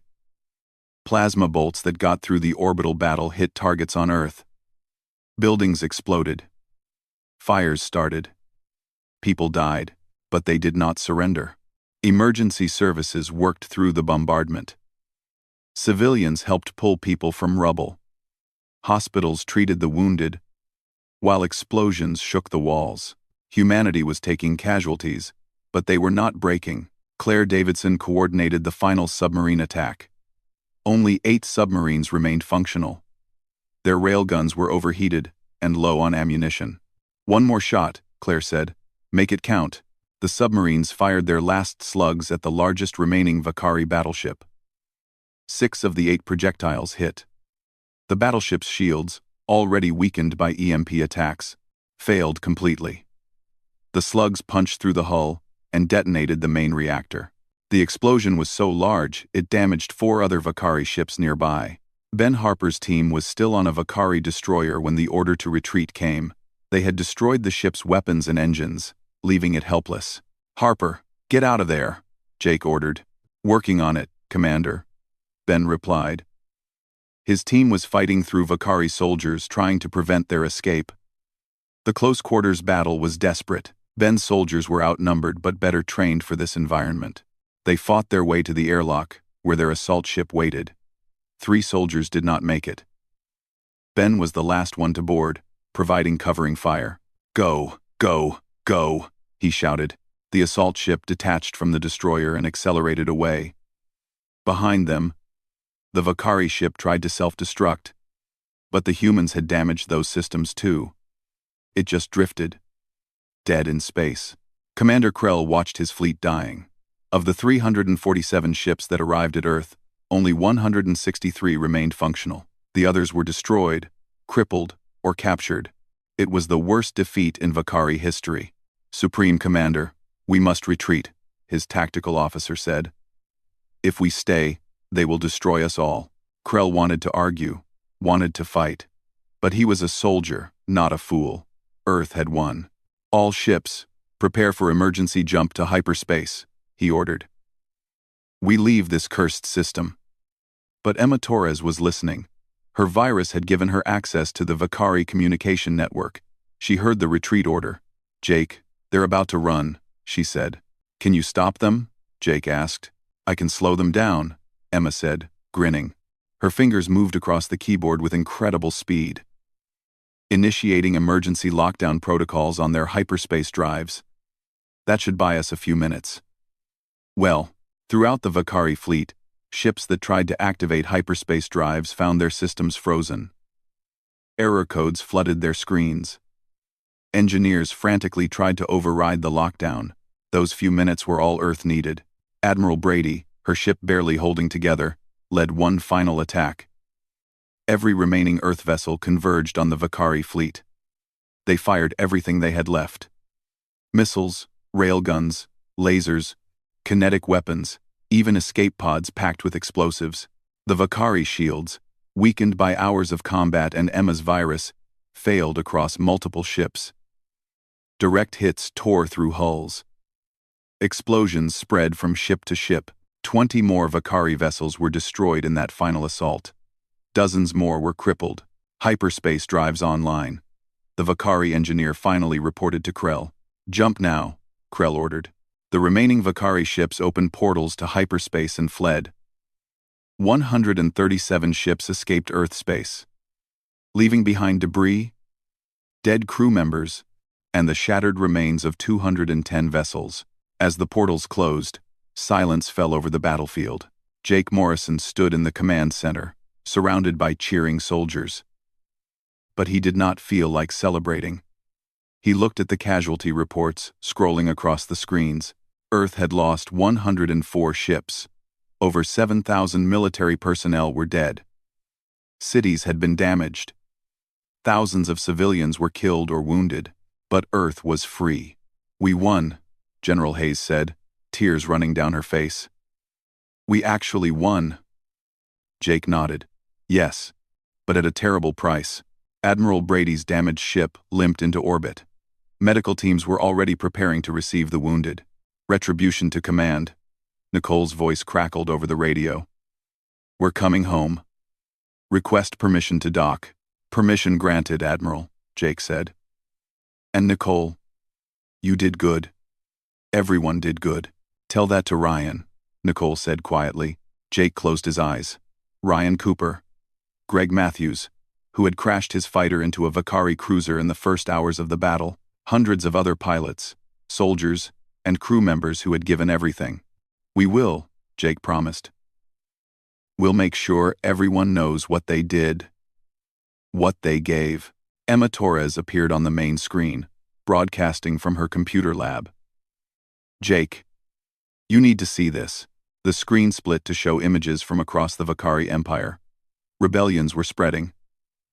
Plasma bolts that got through the orbital battle hit targets on Earth. Buildings exploded. Fires started. People died, but they did not surrender. Emergency services worked through the bombardment. Civilians helped pull people from rubble. Hospitals treated the wounded, while explosions shook the walls. Humanity was taking casualties, but they were not breaking. Claire Davidson coordinated the final submarine attack. Only 8 submarines remained functional. Their railguns were overheated and low on ammunition. One more shot, Claire said. Make it count. The submarines fired their last slugs at the largest remaining Vakari battleship. 6 of the 8 projectiles hit. The battleship's shields, already weakened by EMP attacks, failed completely. The slugs punched through the hull and detonated the main reactor. The explosion was so large it damaged 4 other Vakari ships nearby. Ben Harper's team was still on a Vakari destroyer when the order to retreat came. They had destroyed the ship's weapons and engines, leaving it helpless. Harper, get out of there, Jake ordered. Working on it, Commander, Ben replied. His team was fighting through Vakari soldiers trying to prevent their escape. The close-quarters battle was desperate. Ben's soldiers were outnumbered but better trained for this environment. They fought their way to the airlock, where their assault ship waited. 3 soldiers did not make it. Ben was the last one to board, providing covering fire. Go, go, go, he shouted. The assault ship detached from the destroyer and accelerated away. Behind them, the Vakari ship tried to self-destruct, but the humans had damaged those systems too. It just drifted, dead in space. Commander Krell watched his fleet dying. Of the 347 ships that arrived at Earth, only 163 remained functional. The others were destroyed, crippled, or captured. It was the worst defeat in Vakari history. Supreme Commander, we must retreat, his tactical officer said. If we stay, they will destroy us all. Krell wanted to argue, wanted to fight. But he was a soldier, not a fool. Earth had won. All ships, prepare for emergency jump to hyperspace, he ordered. We leave this cursed system. But Emma Torres was listening. Her virus had given her access to the Vakari communication network. She heard the retreat order. Jake, they're about to run, she said. Can you stop them? Jake asked. I can slow them down, Emma said, grinning. Her fingers moved across the keyboard with incredible speed. Initiating emergency lockdown protocols on their hyperspace drives. That should buy us a few minutes. Well, throughout the Vakari fleet, ships that tried to activate hyperspace drives found their systems frozen. Error codes flooded their screens. Engineers frantically tried to override the lockdown. Those few minutes were all Earth needed. Admiral Brady, her ship barely holding together, led one final attack. Every remaining Earth vessel converged on the Vakari fleet. They fired everything they had left. Missiles, railguns, lasers, kinetic weapons, even escape pods packed with explosives. The Vakari shields, weakened by hours of combat and Emma's virus, failed across multiple ships. Direct hits tore through hulls. Explosions spread from ship to ship. 20 more Vakari vessels were destroyed in that final assault. Dozens more were crippled. Hyperspace drives online. The Vakari engineer finally reported to Krell. "Jump now," Krell ordered. The remaining Vakari ships opened portals to hyperspace and fled. 137 ships escaped Earth space, leaving behind debris, dead crew members, and the shattered remains of 210 vessels. As the portals closed, silence fell over the battlefield. Jake Morrison stood in the command center, surrounded by cheering soldiers. But he did not feel like celebrating. He looked at the casualty reports, scrolling across the screens. Earth had lost 104 ships. Over 7,000 military personnel were dead. Cities had been damaged. Thousands of civilians were killed or wounded, but Earth was free. "We won," General Hayes said, tears running down her face. "We actually won." Jake nodded. "Yes, but at a terrible price." Admiral Brady's damaged ship limped into orbit. Medical teams were already preparing to receive the wounded. "Retribution to command." Nicole's voice crackled over the radio. "We're coming home. Request permission to dock." "Permission granted, Admiral," Jake said. "And Nicole, you did good. Everyone did good." "Tell that to Ryan," Nicole said quietly. Jake closed his eyes. Ryan Cooper, Greg Matthews, who had crashed his fighter into a Vakari cruiser in the first hours of the battle, hundreds of other pilots, soldiers, and crew members who had given everything. "We will," Jake promised. "We'll make sure everyone knows what they did. What they gave." Emma Torres appeared on the main screen, broadcasting from her computer lab. "Jake, you need to see this." The screen split to show images from across the Vakari Empire. Rebellions were spreading.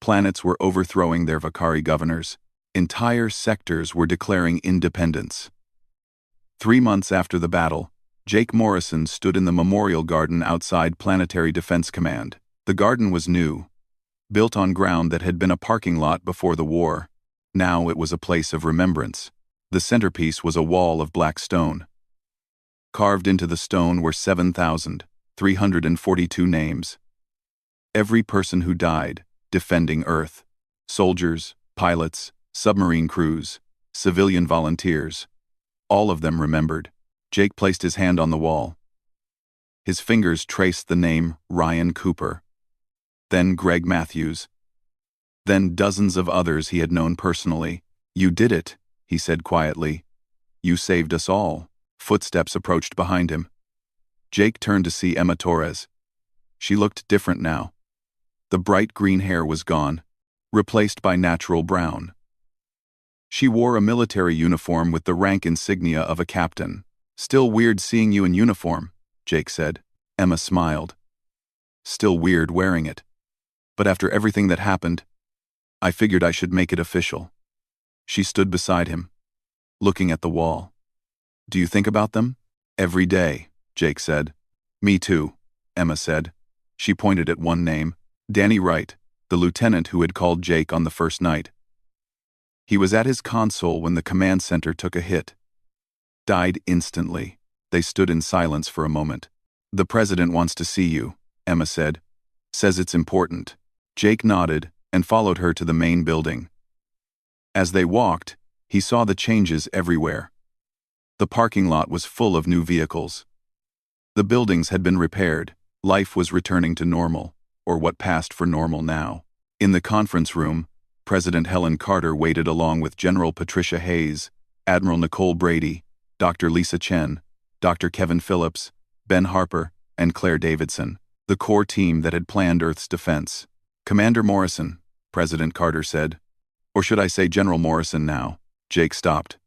Planets were overthrowing their Vakari governors. Entire sectors were declaring independence. 3 months after the battle, Jake Morrison stood in the memorial garden outside Planetary Defense Command. The garden was new, built on ground that had been a parking lot before the war. Now it was a place of remembrance. The centerpiece was a wall of black stone. Carved into the stone were 7,342 names. Every person who died, defending Earth. Soldiers, pilots, submarine crews, civilian volunteers. All of them remembered. Jake placed his hand on the wall. His fingers traced the name Ryan Cooper. Then Greg Matthews. Then dozens of others he had known personally. "You did it," he said quietly. "You saved us all." Footsteps approached behind him. Jake turned to see Emma Torres. She looked different now. The bright green hair was gone, replaced by natural brown. She wore a military uniform with the rank insignia of a captain. "Still weird seeing you in uniform," Jake said. Emma smiled. "Still weird wearing it. But after everything that happened, I figured I should make it official." She stood beside him, looking at the wall. "Do you think about them?" "Every day," Jake said. "Me too," Emma said. She pointed at one name, Danny Wright, the lieutenant who had called Jake on the first night. He was at his console when the command center took a hit. Died instantly. They stood in silence for a moment. "The president wants to see you," Emma said. "Says it's important." Jake nodded and followed her to the main building. As they walked, he saw the changes everywhere. The parking lot was full of new vehicles. The buildings had been repaired. Life was returning to normal, or what passed for normal now. In the conference room, President Helen Carter waited along with General Patricia Hayes, Admiral Nicole Brady, Dr. Lisa Chen, Dr. Kevin Phillips, Ben Harper, and Claire Davidson, the core team that had planned Earth's defense. "Commander Morrison," President Carter said. "Or should I say General Morrison now?" Jake stopped.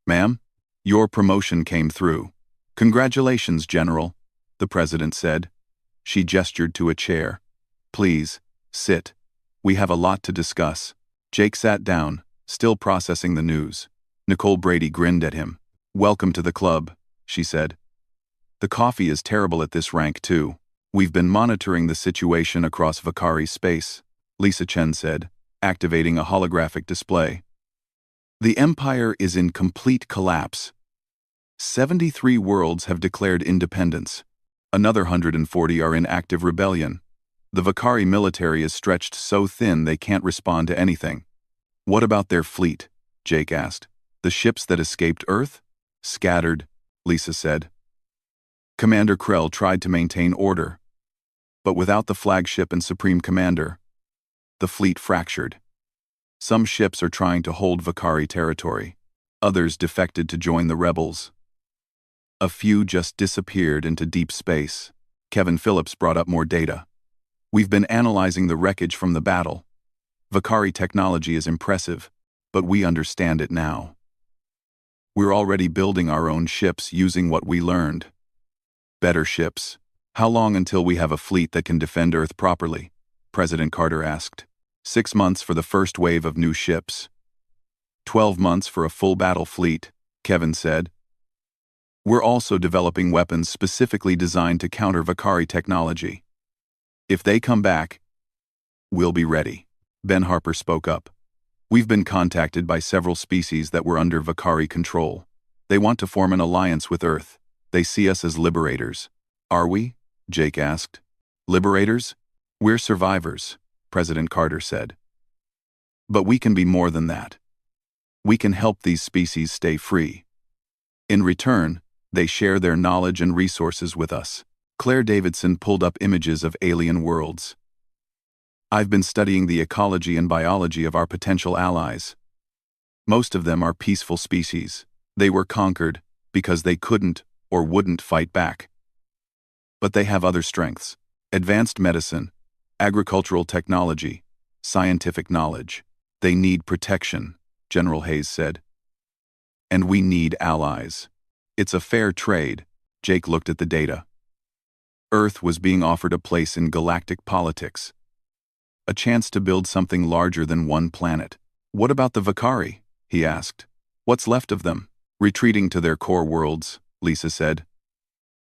"Ma'am? Your promotion came through." "Congratulations, General," the president said. She gestured to a chair. "Please, sit. We have a lot to discuss." Jake sat down, still processing the news. Nicole Brady grinned at him. "Welcome to the club," she said. "The coffee is terrible at this rank too. We've been monitoring the situation across Vakari space," Lisa Chen said, activating a holographic display. "The Empire is in complete collapse. 73 worlds have declared independence. Another 140 are in active rebellion. The Vakari military is stretched so thin they can't respond to anything. What about their fleet? Jake asked. The ships that escaped Earth? Scattered, Lisa said. Commander Krell tried to maintain order. But without the flagship and supreme commander, the fleet fractured. Some ships are trying to hold Vakari territory. Others defected to join the rebels. A few just disappeared into deep space. Kevin Phillips brought up more data. We've been analyzing the wreckage from the battle. Vakari technology is impressive, but we understand it now. We're already building our own ships using what we learned. Better ships. How long until we have a fleet that can defend Earth properly? President Carter asked. 6 months for the first wave of new ships. 12 months for a full battle fleet, Kevin said. We're also developing weapons specifically designed to counter Vakari technology. If they come back, we'll be ready. Ben Harper spoke up. We've been contacted by several species that were under Vakari control. They want to form an alliance with Earth. They see us as liberators. Are we? Jake asked. Liberators? We're survivors, President Carter said. But we can be more than that. We can help these species stay free. In return, they share their knowledge and resources with us. Claire Davidson pulled up images of alien worlds. I've been studying the ecology and biology of our potential allies. Most of them are peaceful species. They were conquered because they couldn't or wouldn't fight back. But they have other strengths: advanced medicine, agricultural technology, scientific knowledge. They need protection, General Hayes said. And we need allies. It's a fair trade. Jake looked at the data. Earth was being offered a place in galactic politics. A chance to build something larger than one planet. What about the Vakari? He asked. What's left of them? Retreating to their core worlds, Lisa said.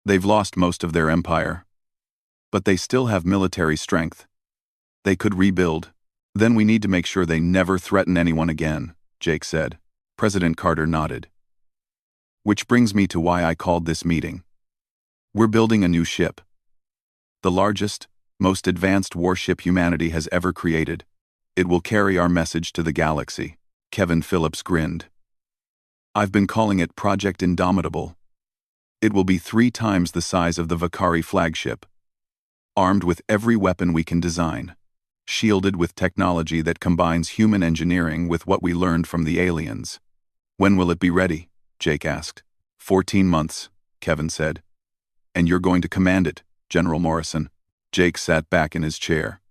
They've lost most of their empire. But they still have military strength. They could rebuild. Then we need to make sure they never threaten anyone again, Jake said. President Carter nodded. Which brings me to why I called this meeting. We're building a new ship. The largest, most advanced warship humanity has ever created. It will carry our message to the galaxy. Kevin Phillips grinned. I've been calling it Project Indomitable. It will be 3 times the size of the Vakari flagship. Armed with every weapon we can design. Shielded with technology that combines human engineering with what we learned from the aliens. When will it be ready? Jake asked. 14 months, Kevin said. And you're going to command it, General Morrison. Jake sat back in his chair.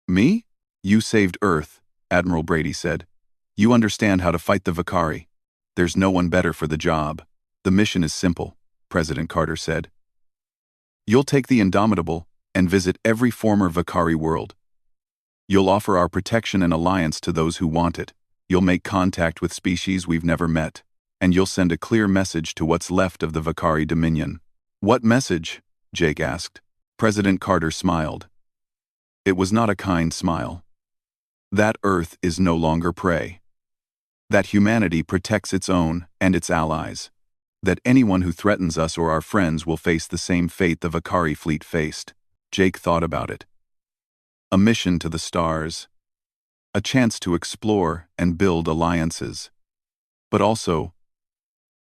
Me? You saved Earth, Admiral Brady said. You understand how to fight the Vakari. There's no one better for the job. The mission is simple, President Carter said. You'll take the Indomitable and visit every former Vakari world. You'll offer our protection and alliance to those who want it. You'll make contact with species we've never met. And you'll send a clear message to what's left of the Vakari Dominion. What message? Jake asked. President Carter smiled. It was not a kind smile. That Earth is no longer prey. That humanity protects its own and its allies. That anyone who threatens us or our friends will face the same fate the Vakari fleet faced. Jake thought about it. A mission to the stars. A chance to explore and build alliances. But also,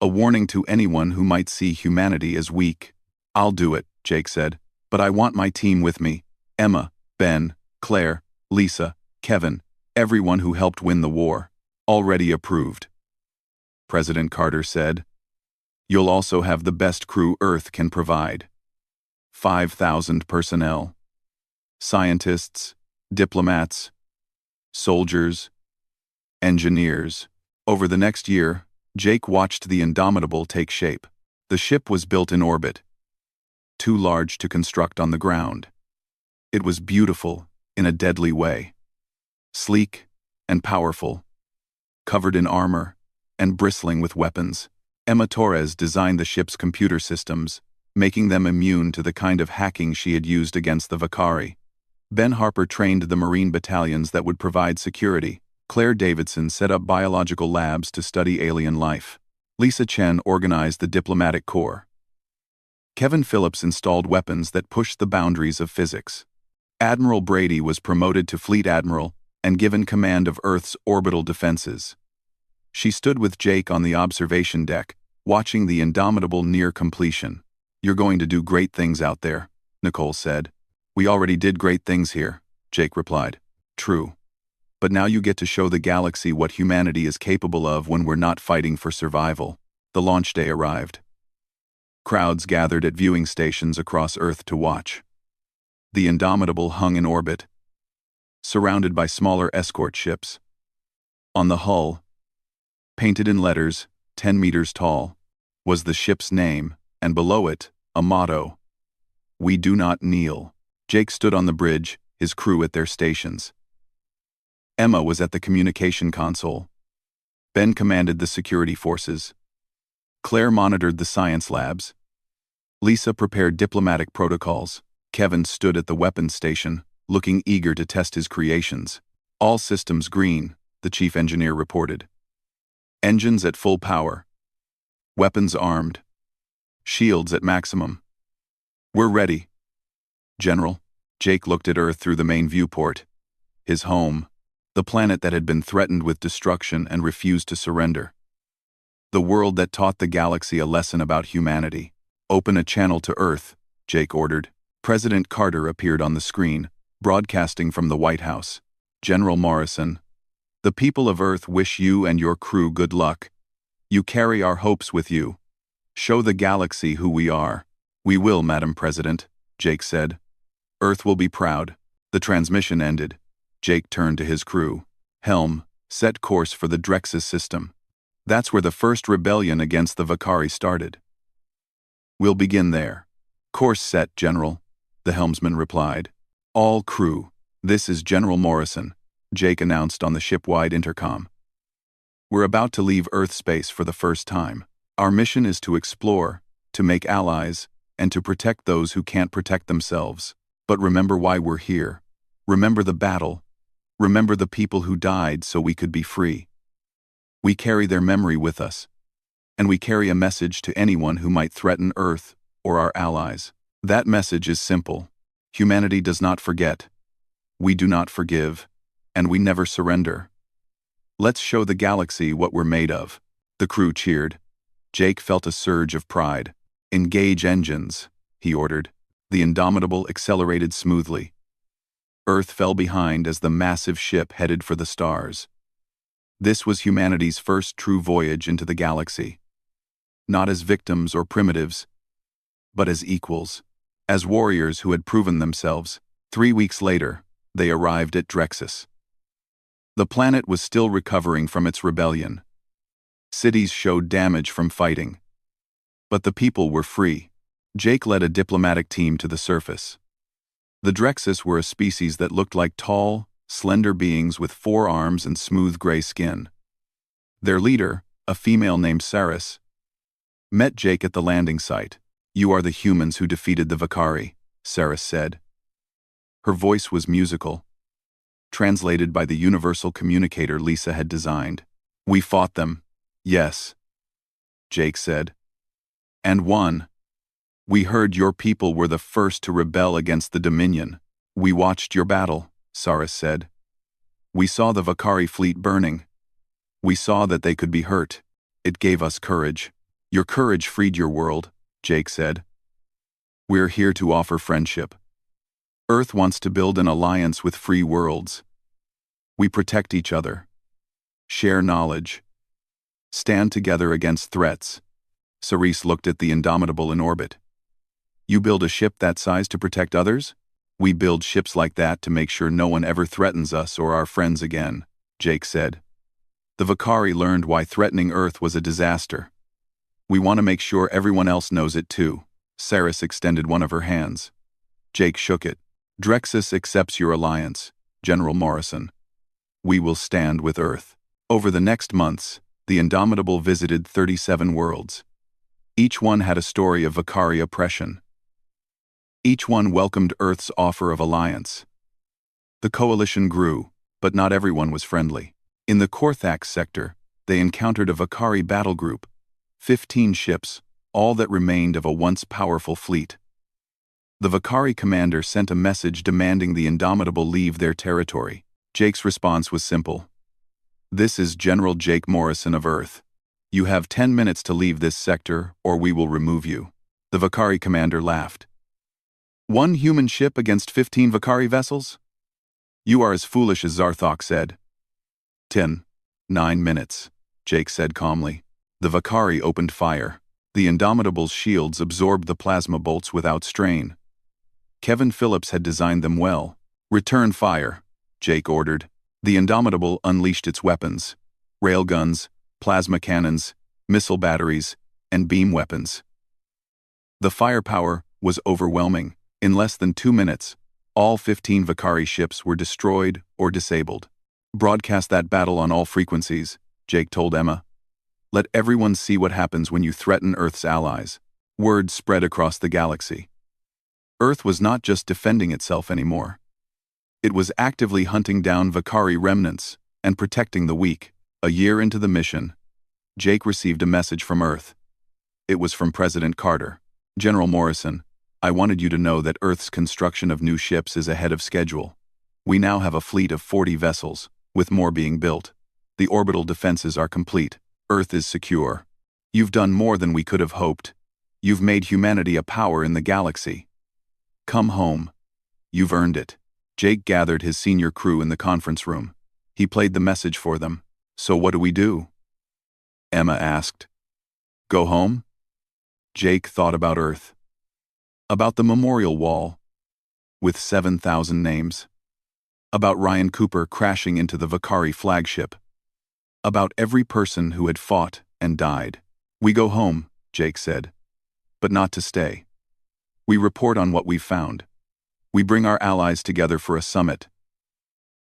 a warning to anyone who might see humanity as weak. I'll do it, Jake said. But I want my team with me. Emma, Ben, Claire, Lisa, Kevin, everyone who helped win the war. Already approved. President Carter said. You'll also have the best crew Earth can provide. 5,000 personnel. Scientists, diplomats, soldiers, engineers. Over the next year, Jake watched the Indomitable take shape. The ship was built in orbit. Too large to construct on the ground. It was beautiful in a deadly way. Sleek and powerful. Covered in armor and bristling with weapons. Emma Torres designed the ship's computer systems, making them immune to the kind of hacking she had used against the Vakari. Ben Harper trained the Marine battalions that would provide security. Claire Davidson set up biological labs to study alien life. Lisa Chen organized the diplomatic corps. Kevin Phillips installed weapons that pushed the boundaries of physics. Admiral Brady was promoted to Fleet Admiral and given command of Earth's orbital defenses. She stood with Jake on the observation deck, watching the Indomitable near completion. "You're going to do great things out there," Nicole said. "We already did great things here," Jake replied. "True. But now you get to show the galaxy what humanity is capable of when we're not fighting for survival." The launch day arrived. Crowds gathered at viewing stations across Earth to watch. The Indomitable hung in orbit, surrounded by smaller escort ships. On the hull, painted in letters 10 meters tall, was the ship's name, and below it, a motto: "We do not kneel." Jake stood on the bridge, his crew at their stations. Emma was at the communication console. Ben commanded the security forces. Claire monitored the science labs. Lisa prepared diplomatic protocols. Kevin stood at the weapons station, looking eager to test his creations. "All systems green," the chief engineer reported. "Engines at full power. Weapons armed. Shields at maximum. We're ready." "General." Jake looked at Earth through the main viewport. His home, the planet that had been threatened with destruction and refused to surrender. The world that taught the galaxy a lesson about humanity. "Open a channel to Earth," Jake ordered. President Carter appeared on the screen, broadcasting from the White House. "General Morrison, the people of Earth wish you and your crew good luck. You carry our hopes with you. Show the galaxy who we are." "We will, Madam President," Jake said. "Earth will be proud." The transmission ended. Jake turned to his crew. "Helm, set course for the Drexus system. That's where the first rebellion against the Vakari started. We'll begin there." "Course set, General," the helmsman replied. "All crew, this is General Morrison," Jake announced on the ship-wide intercom. "We're about to leave Earth space for the first time. Our mission is to explore, to make allies, and to protect those who can't protect themselves. But remember why we're here. Remember the battle. Remember the people who died so we could be free. We carry their memory with us. And we carry a message to anyone who might threaten Earth or our allies. That message is simple. Humanity does not forget. We do not forgive. And we never surrender. Let's show the galaxy what we're made of." The crew cheered. Jake felt a surge of pride. "Engage engines," he ordered. The Indomitable accelerated smoothly. Earth fell behind as the massive ship headed for the stars. This was humanity's first true voyage into the galaxy. Not as victims or primitives, but as equals, as warriors who had proven themselves. 3 weeks later, they arrived at Drexus. The planet was still recovering from its rebellion. Cities showed damage from fighting. But the people were free. Jake led a diplomatic team to the surface. The Drexus were a species that looked like tall, slender beings with 4 arms and smooth gray skin. Their leader, a female named Saris, met Jake at the landing site. "You are the humans who defeated the Vakari," Saris said. Her voice was musical, translated by the universal communicator Lisa had designed. "We fought them, yes," Jake said. "And won. We heard your people were the first to rebel against the Dominion. We watched your battle," Saris said. "We saw the Vakari fleet burning. We saw that they could be hurt. It gave us courage. Your courage freed your world," Jake said. "We're here to offer friendship. Earth wants to build an alliance with free worlds. We protect each other, share knowledge, stand together against threats." Cerise looked at the Indomitable in orbit. "You build a ship that size to protect others?" "We build ships like that to make sure no one ever threatens us or our friends again," Jake said. "The Vakari learned why threatening Earth was a disaster. We want to make sure everyone else knows it too." Saris extended one of her hands. Jake shook it. "Drexus accepts your alliance, General Morrison. We will stand with Earth." Over the next months, the Indomitable visited 37 worlds. Each one had a story of Vakari oppression. Each one welcomed Earth's offer of alliance. The coalition grew, but not everyone was friendly. In the Korthax sector, they encountered a Vakari battle group, 15 ships, all that remained of a once powerful fleet. The Vakari commander sent a message demanding the Indomitable leave their territory. Jake's response was simple. "This is General Jake Morrison of Earth. You have 10 minutes to leave this sector, or we will remove you." The Vakari commander laughed. "One human ship against 15 Vakari vessels? You are as foolish as Zarthok said." 9 minutes, Jake said calmly. The Vakari opened fire. The Indomitable's shields absorbed the plasma bolts without strain. Kevin Phillips had designed them well. "Return fire," Jake ordered. The Indomitable unleashed its weapons: railguns, plasma cannons, missile batteries, and beam weapons. The firepower was overwhelming. In less than 2 minutes, all 15 Vakari ships were destroyed or disabled. "Broadcast that battle on all frequencies," Jake told Emma. "Let everyone see what happens when you threaten Earth's allies." Word spread across the galaxy. Earth was not just defending itself anymore. It was actively hunting down Vakari remnants and protecting the weak. A year into the mission, Jake received a message from Earth. It was from President Carter. "General Morrison, I wanted you to know that Earth's construction of new ships is ahead of schedule. We now have a fleet of 40 vessels, with more being built. The orbital defenses are complete. Earth is secure. You've done more than we could have hoped. You've made humanity a power in the galaxy. Come home. You've earned it." Jake gathered his senior crew in the conference room. He played the message for them. "So what do we do?" Emma asked. "Go home?" Jake thought about Earth. About the memorial wall, with 7,000 names. About Ryan Cooper crashing into the Vakari flagship. About every person who had fought and died. "We go home," Jake said. "But not to stay. We report on what we've found. We bring our allies together for a summit.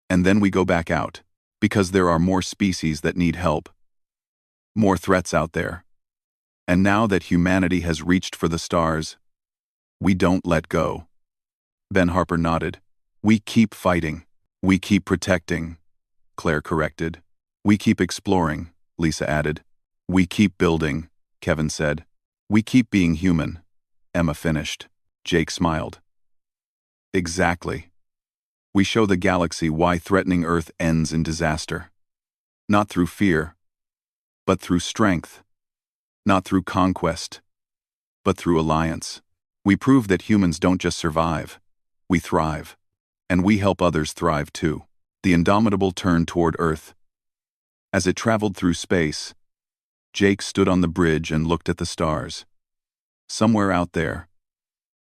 And then we go back out, because there are more species that need help. More threats out there. And now that humanity has reached for the stars, we don't let go." Ben Harper nodded. "We keep fighting. We keep protecting," Claire corrected. "We keep exploring," Lisa added. "We keep building," Kevin said. "We keep being human," Emma finished. Jake smiled. "Exactly. We show the galaxy why threatening Earth ends in disaster. Not through fear, but through strength. Not through conquest, but through alliance. We prove that humans don't just survive, we thrive. And we help others thrive too." The Indomitable turned toward Earth. As it traveled through space, Jake stood on the bridge and looked at the stars. Somewhere out there,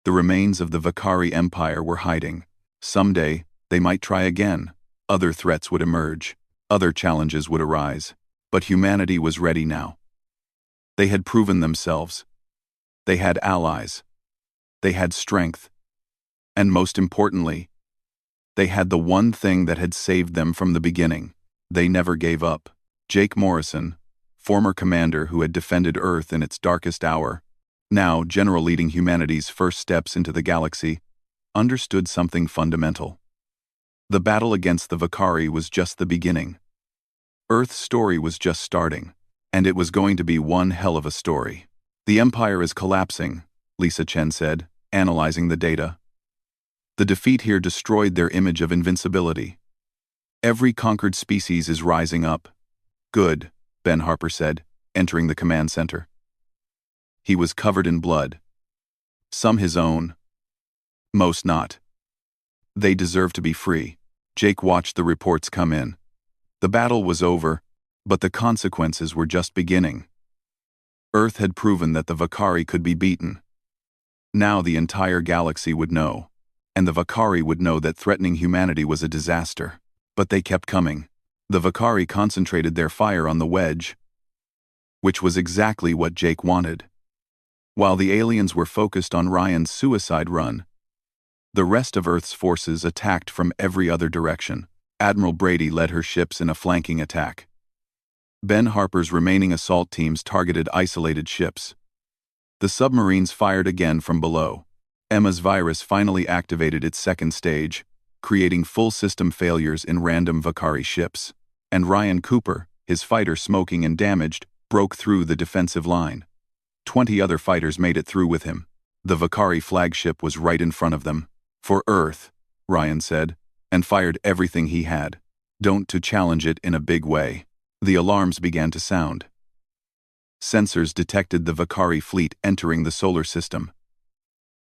the remains of the Vakari Empire were hiding. Someday, they might try again. Other threats would emerge. Other challenges would arise. But humanity was ready now. They had proven themselves. They had allies. They had strength. And most importantly, they had the one thing that had saved them from the beginning. They never gave up. Jake Morrison, former commander who had defended Earth in its darkest hour, now general leading humanity's first steps into the galaxy, understood something fundamental. The battle against the Vakari was just the beginning. Earth's story was just starting, and it was going to be one hell of a story. "The Empire is collapsing," Lisa Chen said, analyzing the data. "The defeat here destroyed their image of invincibility. Every conquered species is rising up." "Good," Ben Harper said, entering the command center. He was covered in blood. Some his own. Most not. They deserve to be free. Jake watched the reports come in. The battle was over, but the consequences were just beginning. Earth had proven that the Vakari could be beaten. Now the entire galaxy would know, and the Vakari would know that threatening humanity was a disaster. But they kept coming. The Vakari concentrated their fire on the wedge, which was exactly what Jake wanted. While the aliens were focused on Ryan's suicide run, the rest of Earth's forces attacked from every other direction. Admiral Brady led her ships in a flanking attack. Ben Harper's remaining assault teams targeted isolated ships. The submarines fired again from below. Emma's virus finally activated its second stage, creating full system failures in random Vakari ships. And Ryan Cooper, his fighter smoking and damaged, broke through the defensive line. 20 other fighters made it through with him. The Vakari flagship was right in front of them. "For Earth," Ryan said, and fired everything he had. Don't to challenge it in a big way. The alarms began to sound. Sensors detected the Vakari fleet entering the solar system.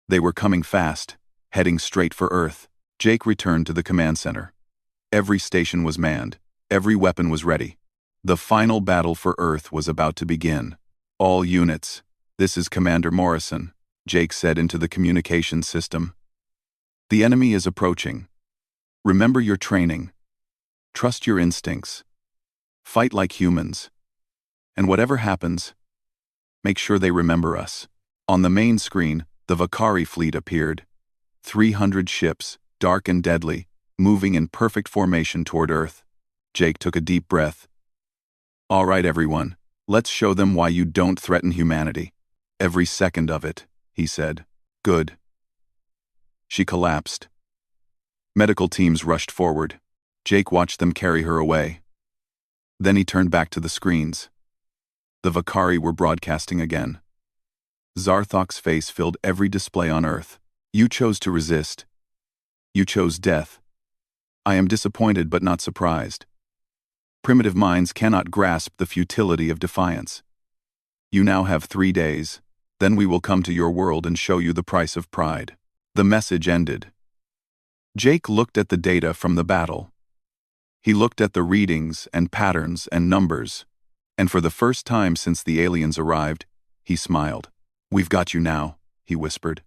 They were coming fast, heading straight for Earth. Jake returned to the command center. Every station was manned. Every weapon was ready. The final battle for Earth was about to begin. "All units, this is Commander Morrison," Jake said into the communications system. "The enemy is approaching. Remember your training. Trust your instincts. Fight like humans. And whatever happens, make sure they remember us." On the main screen, the Vakari fleet appeared. 300 ships, dark and deadly, moving in perfect formation toward Earth. Jake took a deep breath. "All right, everyone, let's show them why you don't threaten humanity." "Every second of it," he said. "Good." She collapsed. Medical teams rushed forward. Jake watched them carry her away. Then he turned back to the screens. The Vakari were broadcasting again. Zarthok's face filled every display on Earth. "You chose to resist. You chose death. I am disappointed but not surprised. Primitive minds cannot grasp the futility of defiance. You now have 3 days, then we will come to your world and show you the price of pride." The message ended. Jake looked at the data from the battle. He looked at the readings and patterns and numbers, and for the first time since the aliens arrived, he smiled. "We've got you now," he whispered.